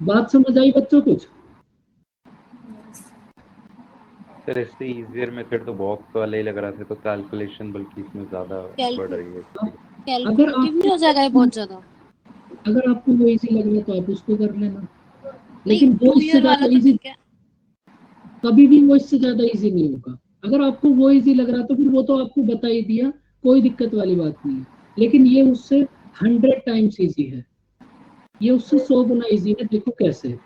S1: बात समझ आई बच्चों कुछ?
S4: सर इससे इजियर मेथड तो बॉक्स वाले ही लग रहा था, तो कैलकुलेशन बल्कि इसमें ज्यादा बढ़ रही है।
S2: कैलकुलेटिव नहीं हो जाएगा ये बहुत ज्यादा?
S1: अगर आपको वो इजी लग रहा है तो आप उसको कर लेना,
S2: नहीं
S1: लेकिन वो
S2: 2
S1: इससे
S2: ईयर
S1: ज्यादा
S2: वाला तो
S1: इजी
S2: ठीक है।
S1: कभी भी वो इससे ज्यादा इजी नहीं होगा। अगर आपको वो इजी लग रहा है तो फिर वो तो आपको बता ही दिया, कोई दिक्कत वाली बात नहीं है। लेकिन ये उससे 100 टाइम्स इजी है, ये उससे 100 गुना इजी है। देखो कैसे,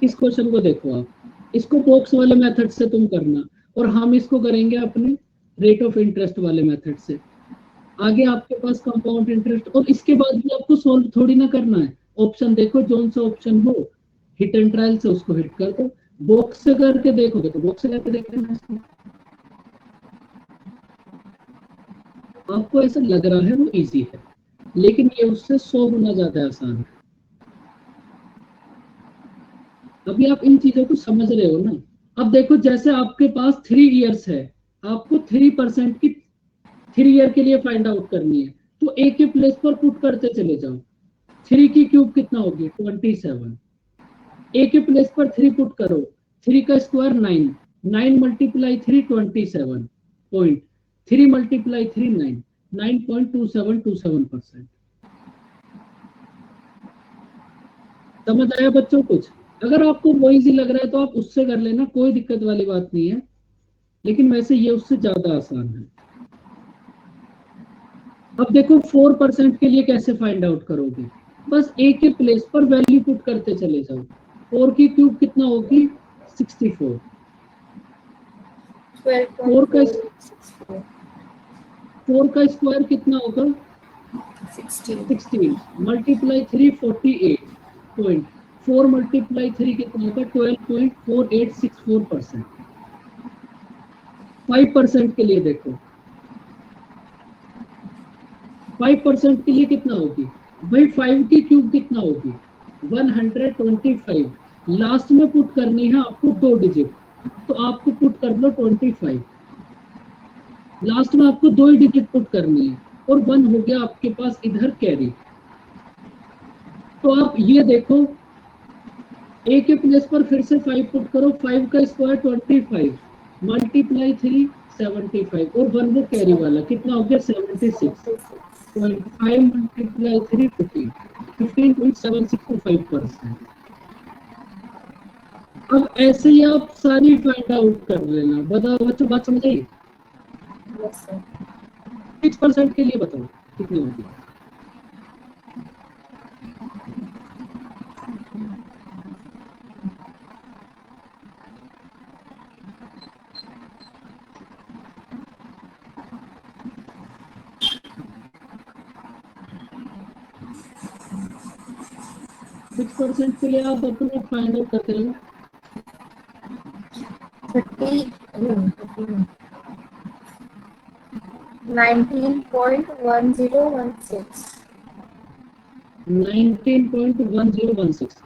S1: इस क्वेश्चन को देखो आप, इसको बॉक्स वाले मेथड से तुम करना, और हम इसको करेंगे अपने रेट ऑफ इंटरेस्ट वाले मेथड से। आगे आपके पास कंपाउंड इंटरेस्ट, और इसके बाद भी आपको सोल्व थोड़ी ना करना है। ऑप्शन देखो, जोन सा ऑप्शन हो हिट एंड ट्रायल से उसको हिट कर दो। बॉक्स से करके देखोगे तो बॉक्स से करके देख लेना इसको। आपको ऐसा लग रहा है वो इजी है, लेकिन ये उससे 100 गुना ज्यादा आसान है। अभी आप इन चीजों को समझ रहे हो ना? अब देखो, जैसे आपके पास 3 इयर्स है, आपको 3% की 3 ईयर के लिए फाइंड आउट करनी है, तो ए के प्लेस पर पुट करते चले जाओ। 3 की क्यूब कितना होगी 27। ए के प्लेस पर 3 पुट करो, 3 का स्क्वायर 9, 9 मल्टीप्लाई 3 27 पॉइंट, 3 मल्टीप्लाई 3 9, 9.2727%। समझ आया बच्चों कुछ? अगर आपको वो इजी लग रहा है तो आप उससे कर लेना, कोई दिक्कत वाली बात नहीं है, लेकिन वैसे ये उससे ज्यादा आसान है। अब देखो 4% के लिए कैसे फाइंड आउट करोगे? बस ए के प्लेस पर वैल्यू पुट करते चले जाओ। 4 की क्यूब कितना होगी 64, 4 का स्क्वायर कितना होगा 16, मल्टीप्लाई 3 48 पॉइंट, 4 मल्टीप्लाई 3 कितना होगा 12.4864%। 5% के लिए देखो, 5% के लिए कितना होगी भाई, 5 की क्यूब कितना होगी 125। लास्ट में पुट करनी है आपको 2 डिजिट, तो आपको पुट कर लो 25। लास्ट में आपको 2 ही डिजिट पुट करनी है, और 1 हो गया आपके पास इधर कैरी। तो आप ये देखो, ए के प्लेस पर फिर से 5 पुट करो, 5 का स्क्वायर 25, मल्टीप्लाई 3 75, और 1 वो कैरी वाला कितना हो गया 76.5 मल्टीप्लाई 3 15.765%। अब ऐसे ही आप सारी फाइंड आउट कर लेना। बताओ बच्चों, बात समझ आई? 6% के लिए बताओ कितनी होगी? सिक्स परसेंट के लिए आप अपने फाइंड आउट करते रहो। 19.1016।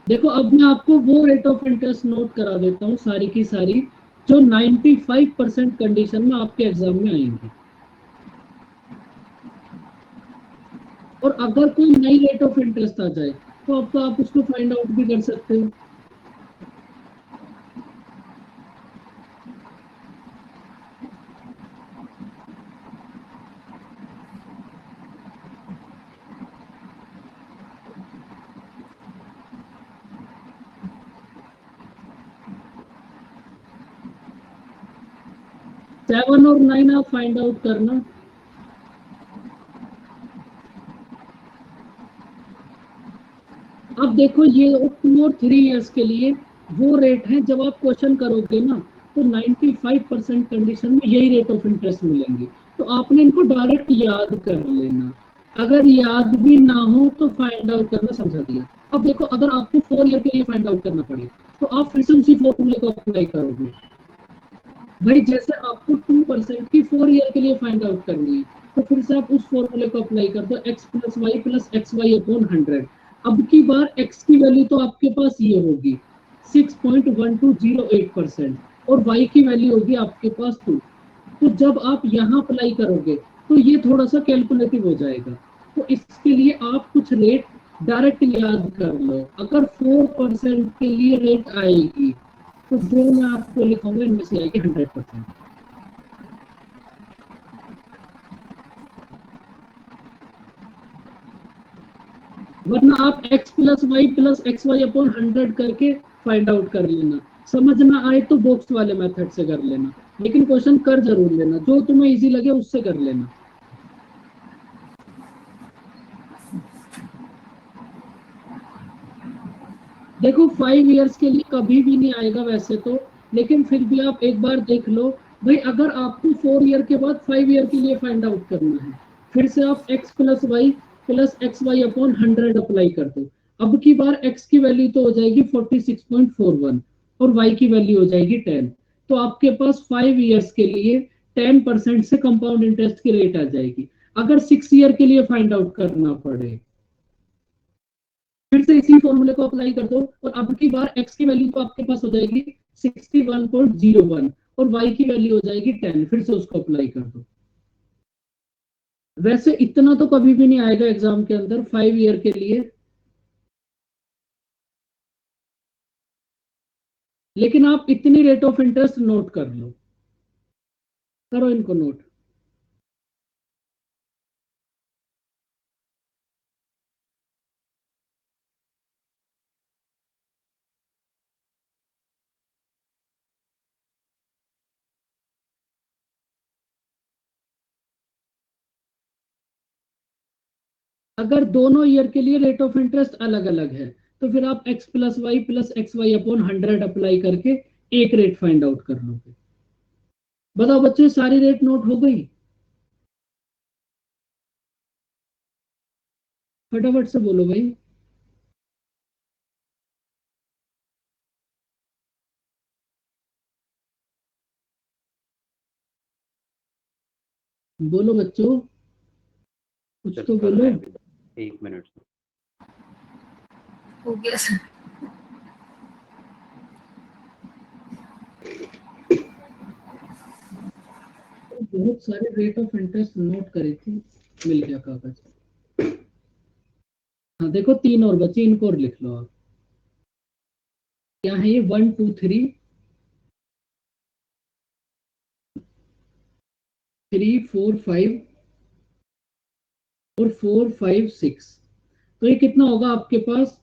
S1: देखो, अब मैं आपको वो रेट ऑफ इंटरेस्ट नोट करा देता हूँ सारी की सारी, जो 95% कंडीशन में आपके एग्जाम में आएंगी। और अगर कोई नई रेट ऑफ इंटरेस्ट आ जाए तो अब तो आप उसको फाइंड आउट भी कर सकते हो। सेवन और 9 आप फाइंड आउट करना। अब देखो ये 2 और 3 इयर्स के लिए वो रेट है, जब आप क्वेश्चन करोगे ना तो 95% कंडीशन में यही रेट ऑफ इंटरेस्ट मिलेंगे। तो आपने इनको डायरेक्ट याद कर लेना, अगर याद भी ना हो तो फाइंड आउट करना समझा दिया। अब देखो अगर आपको 4 ईयर के लिए फाइंड आउट करना पड़े तो आप फिर से उसी फॉर्मूले को अप्लाई करोगे। भाई जैसे आपको 2% की 4 ईयर के लिए फाइंड आउट करनी है तो फिर से आप उस फॉर्मूले को अप्लाई कर दो, x plus Y plus X Y upon 100। अब की बार x की वैल्यू तो आपके पास ये होगी 6.1208% और y की वैल्यू होगी आपके पास 2। तो जब आप यहाँ अप्लाई करोगे तो ये थोड़ा सा कैलकुलेटिव हो जाएगा। तो इसके लिए आप कुछ रेट डायरेक्ट याद कर लो। अगर 4% के लिए रेट आएगी तो जो मैं आपको लिखूंगा इनमें से आएगी 100%। वरना आप x प्लस वाई अपॉन 100 करके फाइंड आउट कर लेना। समझ ना आए तो बॉक्स वाले मेथड से कर लेना, लेकिन क्वेश्चन कर जरूर लेना, जो तुम्हें इजी लगे उससे कर लेना। देखो 5 इयर्स के लिए कभी भी नहीं आएगा वैसे तो, लेकिन फिर भी आप एक बार देख लो। भाई अगर आपको 4 ईयर के बाद 5 ईयर के लिए फाइंड आउट करना है, फिर से आप x plus X Y upon 100 apply कर दो। अब की बार x की वैल्यू तो हो जाएगी 46.41 और y की वैल्यू हो जाएगी 10। तो आपके पास 5 इयर्स के लिए 10% से कंपाउंड इंटरेस्ट की रेट आ जाएगी। अगर 6 ईयर के लिए फाइंड आउट करना पड़े फिर से इसी फॉर्मूले को अप्लाई कर दो और अब की बार x की वैल्यू तो आपके पास हो जाएगी 61.01 और y की वैल्यू हो जाएगी 10। फिर से उसको अप्लाई कर दो। वैसे इतना तो कभी भी नहीं आएगा एग्जाम के अंदर 5 ईयर के लिए, लेकिन आप इतनी रेट ऑफ इंटरेस्ट नोट कर लो, करो इनको नोट। अगर दोनों ईयर के लिए रेट ऑफ इंटरेस्ट अलग अलग है तो फिर आप x plus X Y upon 100 apply करके एक रेट फाइंड आउट कर लोगे। बताओ बच्चे सारी रेट नोट हो गई? फटाफट से बोलो भाई। बोलो बच्चों, कुछ तो
S4: कर
S1: बोलो।
S4: रहे हैं अभी, 1 मिनट से।
S3: हो गया सर।
S1: बहुत सारे रेट ऑफ इंटरेस्ट नोट करे थे, मिल गया कागज। हाँ देखो 3 और बचे, इनको और लिख लो आप। क्या है ये? 1 2 3 3 4 5 और 4 5 6। तो ये कितना होगा आपके पास?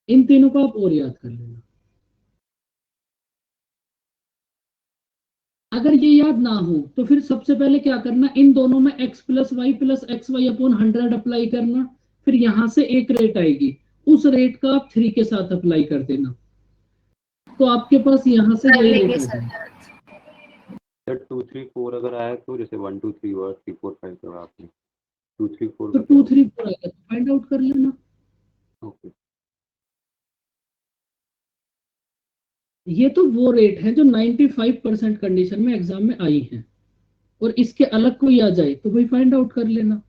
S1: इन तीनों को आप और याद कर लेना। अगर ये याद ना हो तो फिर सबसे पहले क्या करना, इन दोनों में x plus X Y upon 100 apply करना। फिर यहां से एक रेट आएगी, उस रेट का आप 3 के साथ अप्लाई कर देना, तो आपके पास यहां से
S3: कर
S1: यही रेट
S3: लेंगे
S1: आ
S3: सर
S1: जाएगा।
S3: याद।
S4: 2 3 4 अगर आया तो जैसे 1 2 3 और 3 4 5 तो आपने 2 3 4
S1: तो 2 3 4 आएगा तो फाइंड आउट कर लेना।
S4: ओके।
S1: ये तो वो रेट है जो 95% कंडीशन में एग्जाम में आई है, और इसके अलग कोई आ जाए तो भाई फाइंड आउट कर लेना।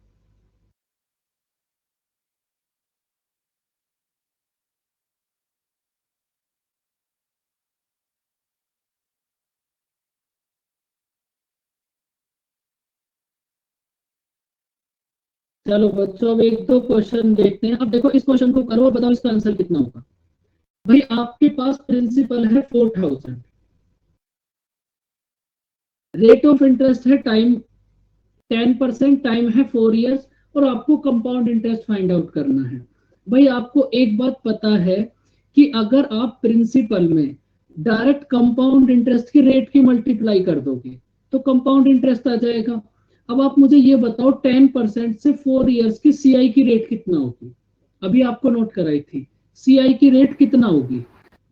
S1: चलो बच्चों अब एक दो क्वेश्चन देखते हैं। अब देखो इस क्वेश्चन को करो और बताओ इसका आंसर कितना होगा। भाई आपके पास प्रिंसिपल है 4000, रेट ऑफ इंटरेस्ट है टाइम 10%, टाइम है 4 इयर्स, और आपको कंपाउंड इंटरेस्ट फाइंड आउट करना है। भाई आपको एक बात पता है कि अगर आप प्रिंसिपल में डायरेक्ट कंपाउंड इंटरेस्ट की रेट की मल्टीप्लाई कर दोगे तो कंपाउंड इंटरेस्ट आ जाएगा। अब आप मुझे ये बताओ 10% से 4 इयर्स की सीआई की रेट कितना होगी? अभी आपको नोट कराई थी, सीआई की रेट कितना होगी?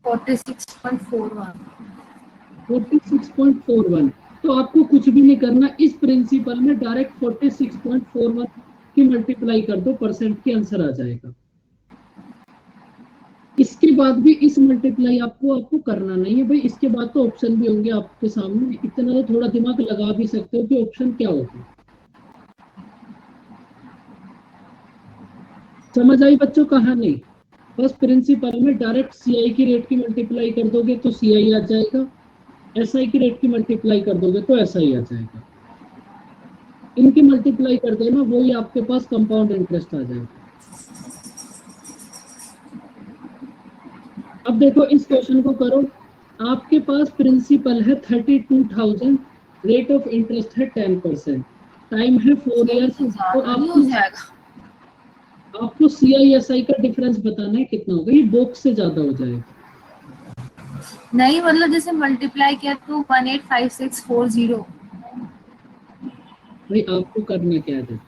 S3: 46.41।
S1: 46.41। तो आपको कुछ भी नहीं करना, इस प्रिंसिपल में डायरेक्ट 46.41 की मल्टीप्लाई कर दो, परसेंट की आंसर आ जाएगा। इसके बाद भी इस मल्टीप्लाई आपको करना नहीं है भाई, इसके बाद तो ऑप्शन भी होंगे आपके सामने, इतना तो थोड़ा दिमाग लगा भी सकते हो कि ऑप्शन क्या होगा। समझ आई बच्चों कहानी? बस प्रिंसिपल में डायरेक्ट सीआई की रेट की मल्टीप्लाई कर दोगे तो सीआई आ जाएगा, एसआई की रेट की मल्टीप्लाई कर दोगे तो एसआई आ जाएगा। इनकी मल्टीप्लाई कर देना, वही आपके पास कंपाउंड इंटरेस्ट आ जाएगा। अब देखो इस क्वेश्चन को करो, आपके पास प्रिंसिपल है 32,000, रेट ऑफ इंटरेस्ट है 10%, टाइम है 4 इयर्स, तो आपको सीआईएसआई का डिफरेंस बताना है कितना होगा। ये बॉक्स से ज्यादा हो जाएगा।
S3: नहीं मतलब जैसे मल्टीप्लाई किया तो 185640।
S1: भाई आपको करना क्या है,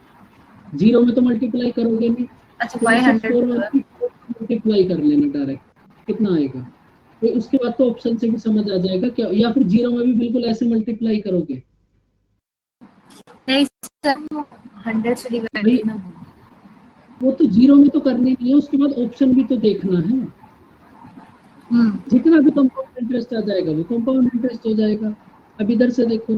S1: जीरो में तो मल्टीप्लाई करोगे नहीं,
S3: अच्छा,
S1: तो
S3: 500
S1: मल्टीप्लाई कर लेना डायरेक्ट, कितना आएगा। तो उसके बाद तो ऑप्शन से भी समझ आ जाएगा क्या, या फिर जीरो में भी बिल्कुल ऐसे मल्टीप्लाई करोगे?
S3: नहीं सर, 100 से डिवाइड
S1: भाई
S3: करना।
S1: वो तो जीरो में तो करनी नहीं है, उसके बाद ऑप्शन भी तो देखना है। जितना भी कंपाउंड इंटरेस्ट आ जाएगा वो कंपाउंड इंटरेस्ट हो जाएगा। अब इधर से देखो,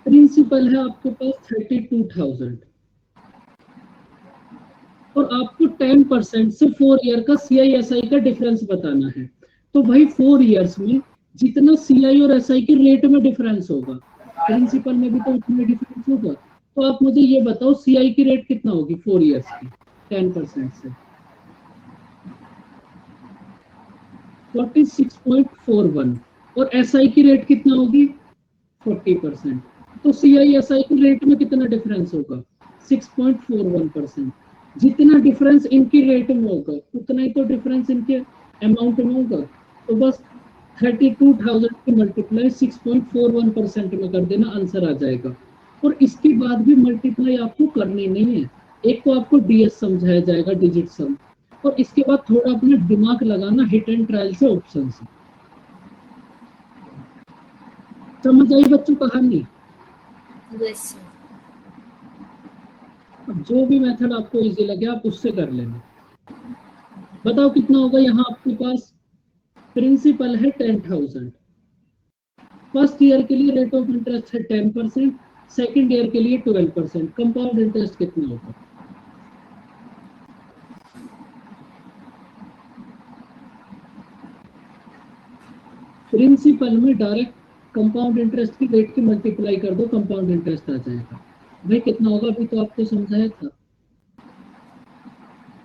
S1: प्रिंसिपल है आपके पास 32,000 और आपको 10% से 4 ईयर का सीआईएसआई का डिफरेंस बताना है। तो भाई 4 इयर्स में जितना सीआई और एसआई के रेट में डिफरेंस होगा, प्रिंसिपल में भी तो उतना डिफरेंस होगा। तो आप मुझे ये बताओ सीआई की रेट कितना होगी 4 इयर्स की 10% से? 46.41। और एसआई की रेट कितना होगी? 40%। तो सीआईएसआई की रेट में कितना डिफरेंस होगा? 6.41%। जितना डिफरेंस इनकी रेट में होगा उतना ही तो डिफरेंस इनके अमाउंट में होगा। तो बस 32,000 की मल्टीप्लाई 6.41% में कर देना, आंसर आ जाएगा। और इसके बाद भी मल्टीप्लाई आपको करनी नहीं है, एक तो आपको डीएस समझाया जाएगा, डिजिट सम, और इसके बाद थोड़ा अपना दिमाग लगाना हिट एंड ट्रायल से, ऑप्शन से। समझ आई बच्चों कहानी?
S3: यस।
S1: अब जो भी मेथड आपको इजी लगे आप उससे कर लेना। बताओ कितना होगा यहाँ आपके पास? प्रिंसिपल है 10,000, फर्स्ट ईयर के लिए रेट ऑफ इंटरेस्ट है 10%, सेकंड ईयर के लिए 12%, कंपाउंड इंटरेस्ट कितना होगा? प्रिंसिपल में डायरेक्ट कंपाउंड इंटरेस्ट की रेट की मल्टीप्लाई कर दो, कंपाउंड इंटरेस्ट आ जाएगा। भाई कितना होगा अभी तो आपको समझाया था,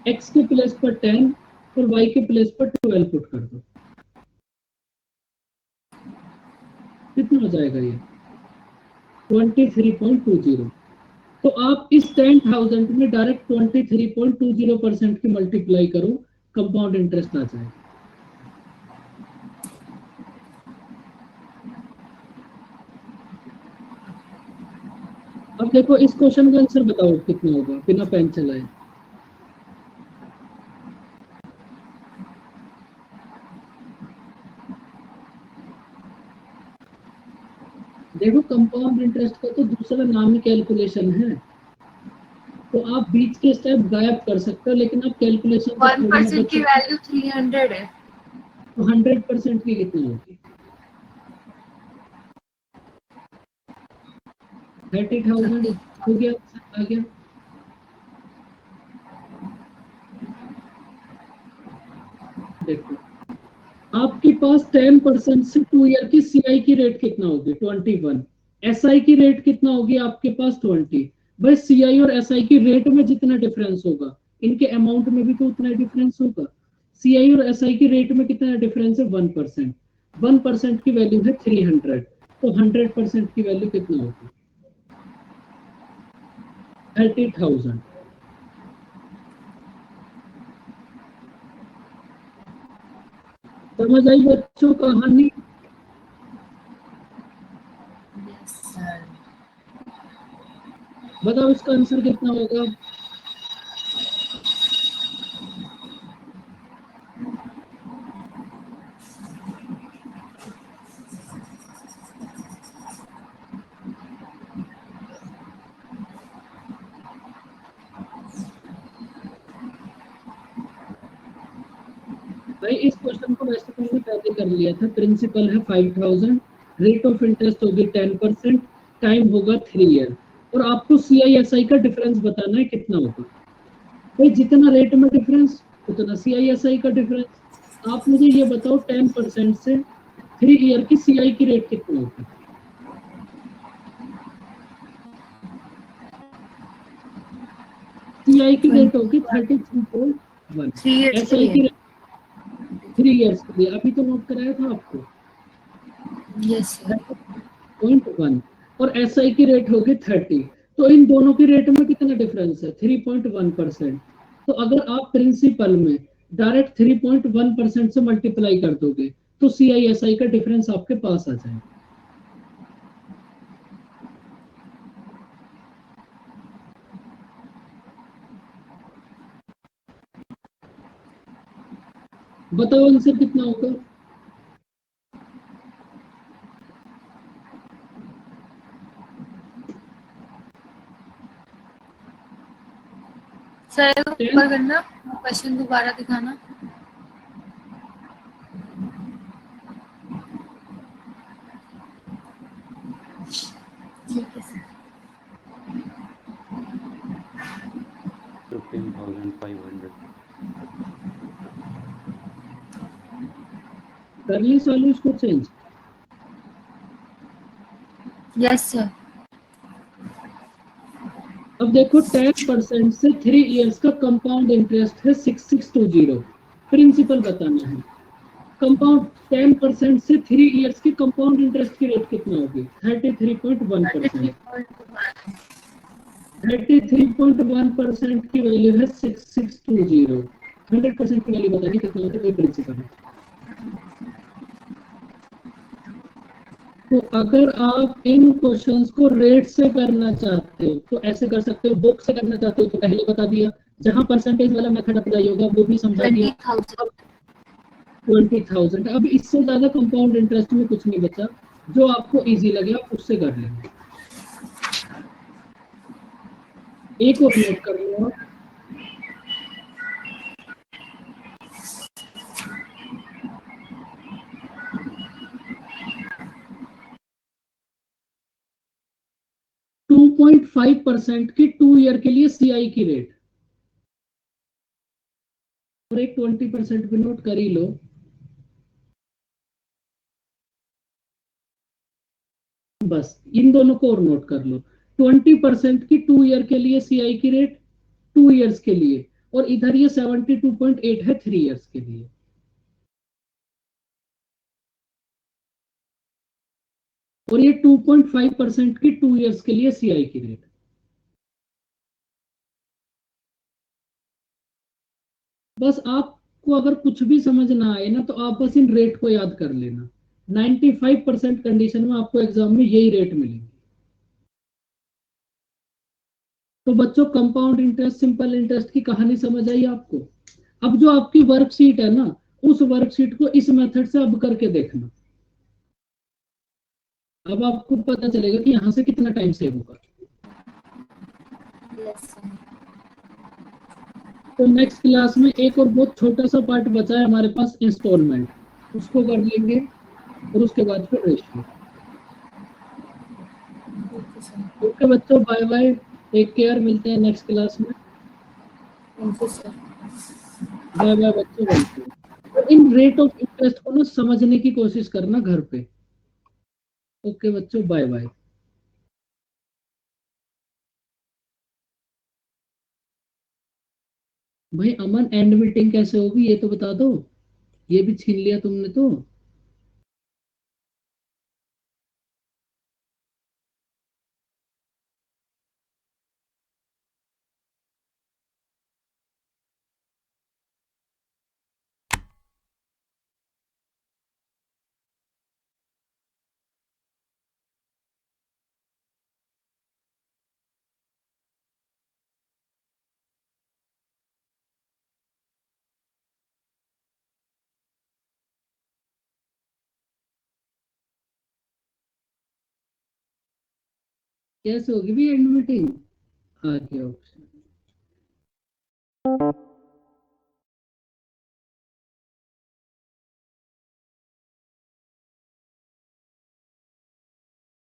S1: x के प्लेस पर 10 और y के प्लेस पर 12 पुट कर दो, कितना हो जाएगा ये? 23.20। तो आप इस 10,000 में डायरेक्ट 23.20% की मल्टीप्लाई करो, कंपाउंड इंटरेस्ट आ जाएगा। अब देखो इस क्वेश्चन का आंसर बताओ कितना होगा बिना पेन चलाए। देखो कंपाउंड इंटरेस्ट का तो दूसरा नाम ही कैलकुलेशन है, तो आप बीच के स्टेप गायब कर सकते हो, लेकिन आप कैलकुलेशन
S3: 1% की वैल्यू 300 है,
S1: तो 100% की कितनी होगी? 30,000 हो गया, आ गया। देखो आपके पास 10% से 2 ईयर की सीआई की रेट कितना होगी? 21। एसआई की रेट कितना होगी आपके पास? 20। भाई सीआई और एसआई की रेट में जितना डिफरेंस होगा इनके अमाउंट में भी तो उतना डिफरेंस होगा। सीआई और एसआई की रेट में कितना डिफरेंस है? 1%। 1% की वैल्यू है 300, तो 100% की वैल्यू कितना होगी? 30,000। समझ आई बच्चों कहानी?
S3: Yes sir.
S1: बताओ इसका आंसर कितना होगा? भाई इस क्वेश्चन को वैसे तो हमने पहले कर लिया था। प्रिंसिपल है 5000, रेट ऑफ इंटरेस्ट होगी 10%, टाइम होगा 3 ईयर, और आपको CISI का डिफरेंस बताना है कितना होगा। भाई जितना रेट में डिफरेंस उतना CISI का डिफरेंस। आप मुझे ये बताओ 10% से 3 ईयर की CI की रेट कितनी होगी? CI की रेट होगी 33.1।
S3: 3 इयर्स के
S1: SI की
S3: लिए।
S1: रेट 3 ईयर्स के लिए अभी तो नोट कराया था आपको,
S3: यस सर।
S1: 30.1, और SI की रेट होगी 30। तो इन दोनों की रेट में कितना डिफरेंस है? 3.1%। तो अगर आप प्रिंसिपल में डायरेक्ट 3.1% से मल्टीप्लाई कर दोगे तो CISI का डिफरेंस आपके पास आ जाएगा। बताओ आंसर कितना होगा?
S3: सर एक
S1: 10
S3: ऊपर करना, क्वेश्चन दोबारा दिखाना। ठीक है सर।
S4: 15,500।
S1: कर ली सॉल्व इसको चेंज?
S3: Yes sir.
S1: अब देखो 10% से 3 ईयर्स का कंपाउंड इंटरेस्ट है 6620। प्रिंसिपल बताना है। कंपाउंड 10% से 3 ईयर्स की कंपाउंड इंटरेस्ट की रेट कितना होगी? 33.1%। 33.1% की वैल्यू है 6620। 100% की वैल्यू बताइए कितना होता है? कोई प्रिंसिपल है तो अगर आप इन क्वेश्चंस को रेट से करना चाहते हो तो ऐसे कर सकते हो, बुक से करना चाहते हो तो पहले बता दिया, जहां परसेंटेज वाला मेथड अप्लाई होगा वो भी समझा दिया।
S3: 20,000।
S1: 20,000। अब इससे ज्यादा कंपाउंड इंटरेस्ट में कुछ नहीं बचा, जो आपको इजी लगे आप उससे कर लेंगे। एक और नोट कर लो आप। टू 2.5% की 2 ईयर के लिए CI की रेट, और एक 20% भी नोट कर ही लो। बस इन दोनों को और नोट कर लो। 20% की 2 ईयर के लिए CI की रेट 2 ईयर्स के लिए, और इधर ये 72.8 है 3 ईयर्स के लिए। और ये 2.5% की 2 ईयर्स के लिए CI की रेट। बस आपको अगर कुछ भी समझ ना आए ना तो आप बस इन रेट को याद कर लेना। 95% कंडीशन में आपको एग्जाम में यही रेट मिलेंगे। तो बच्चों कंपाउंड इंटरेस्ट सिंपल इंटरेस्ट की कहानी समझ आई आपको? अब जो आपकी वर्कशीट है ना, उस वर्कशीट को इस मेथड से अब करके देखना। अब आपको पता चलेगा कि यहाँ से कितना टाइम सेव होगा।
S3: Yes sir.
S1: तो नेक्स्ट क्लास में एक और बहुत छोटा सा पार्ट बचा है हमारे पास, इंस्टॉलमेंट, उसको कर लेंगे, और उसके बाद फिर रेशियो। ओके बच्चों, बाय बाय, टेक केयर, मिलते हैं नेक्स्ट क्लास में।
S3: Thank you sir.
S1: Bye bye बच्चों, वेलकम। और इन रेट ऑफ इंटरेस्ट को ना समझने की कोशिश करना घर पे। ओके बच्चों, बाय बाय। भाई अमन, एंड मीटिंग कैसे होगी ये तो बता दो, ये भी छीन लिया तुमने तो। कैसे होगी भी एंड मीटिंग? आ गया ऑप्शन।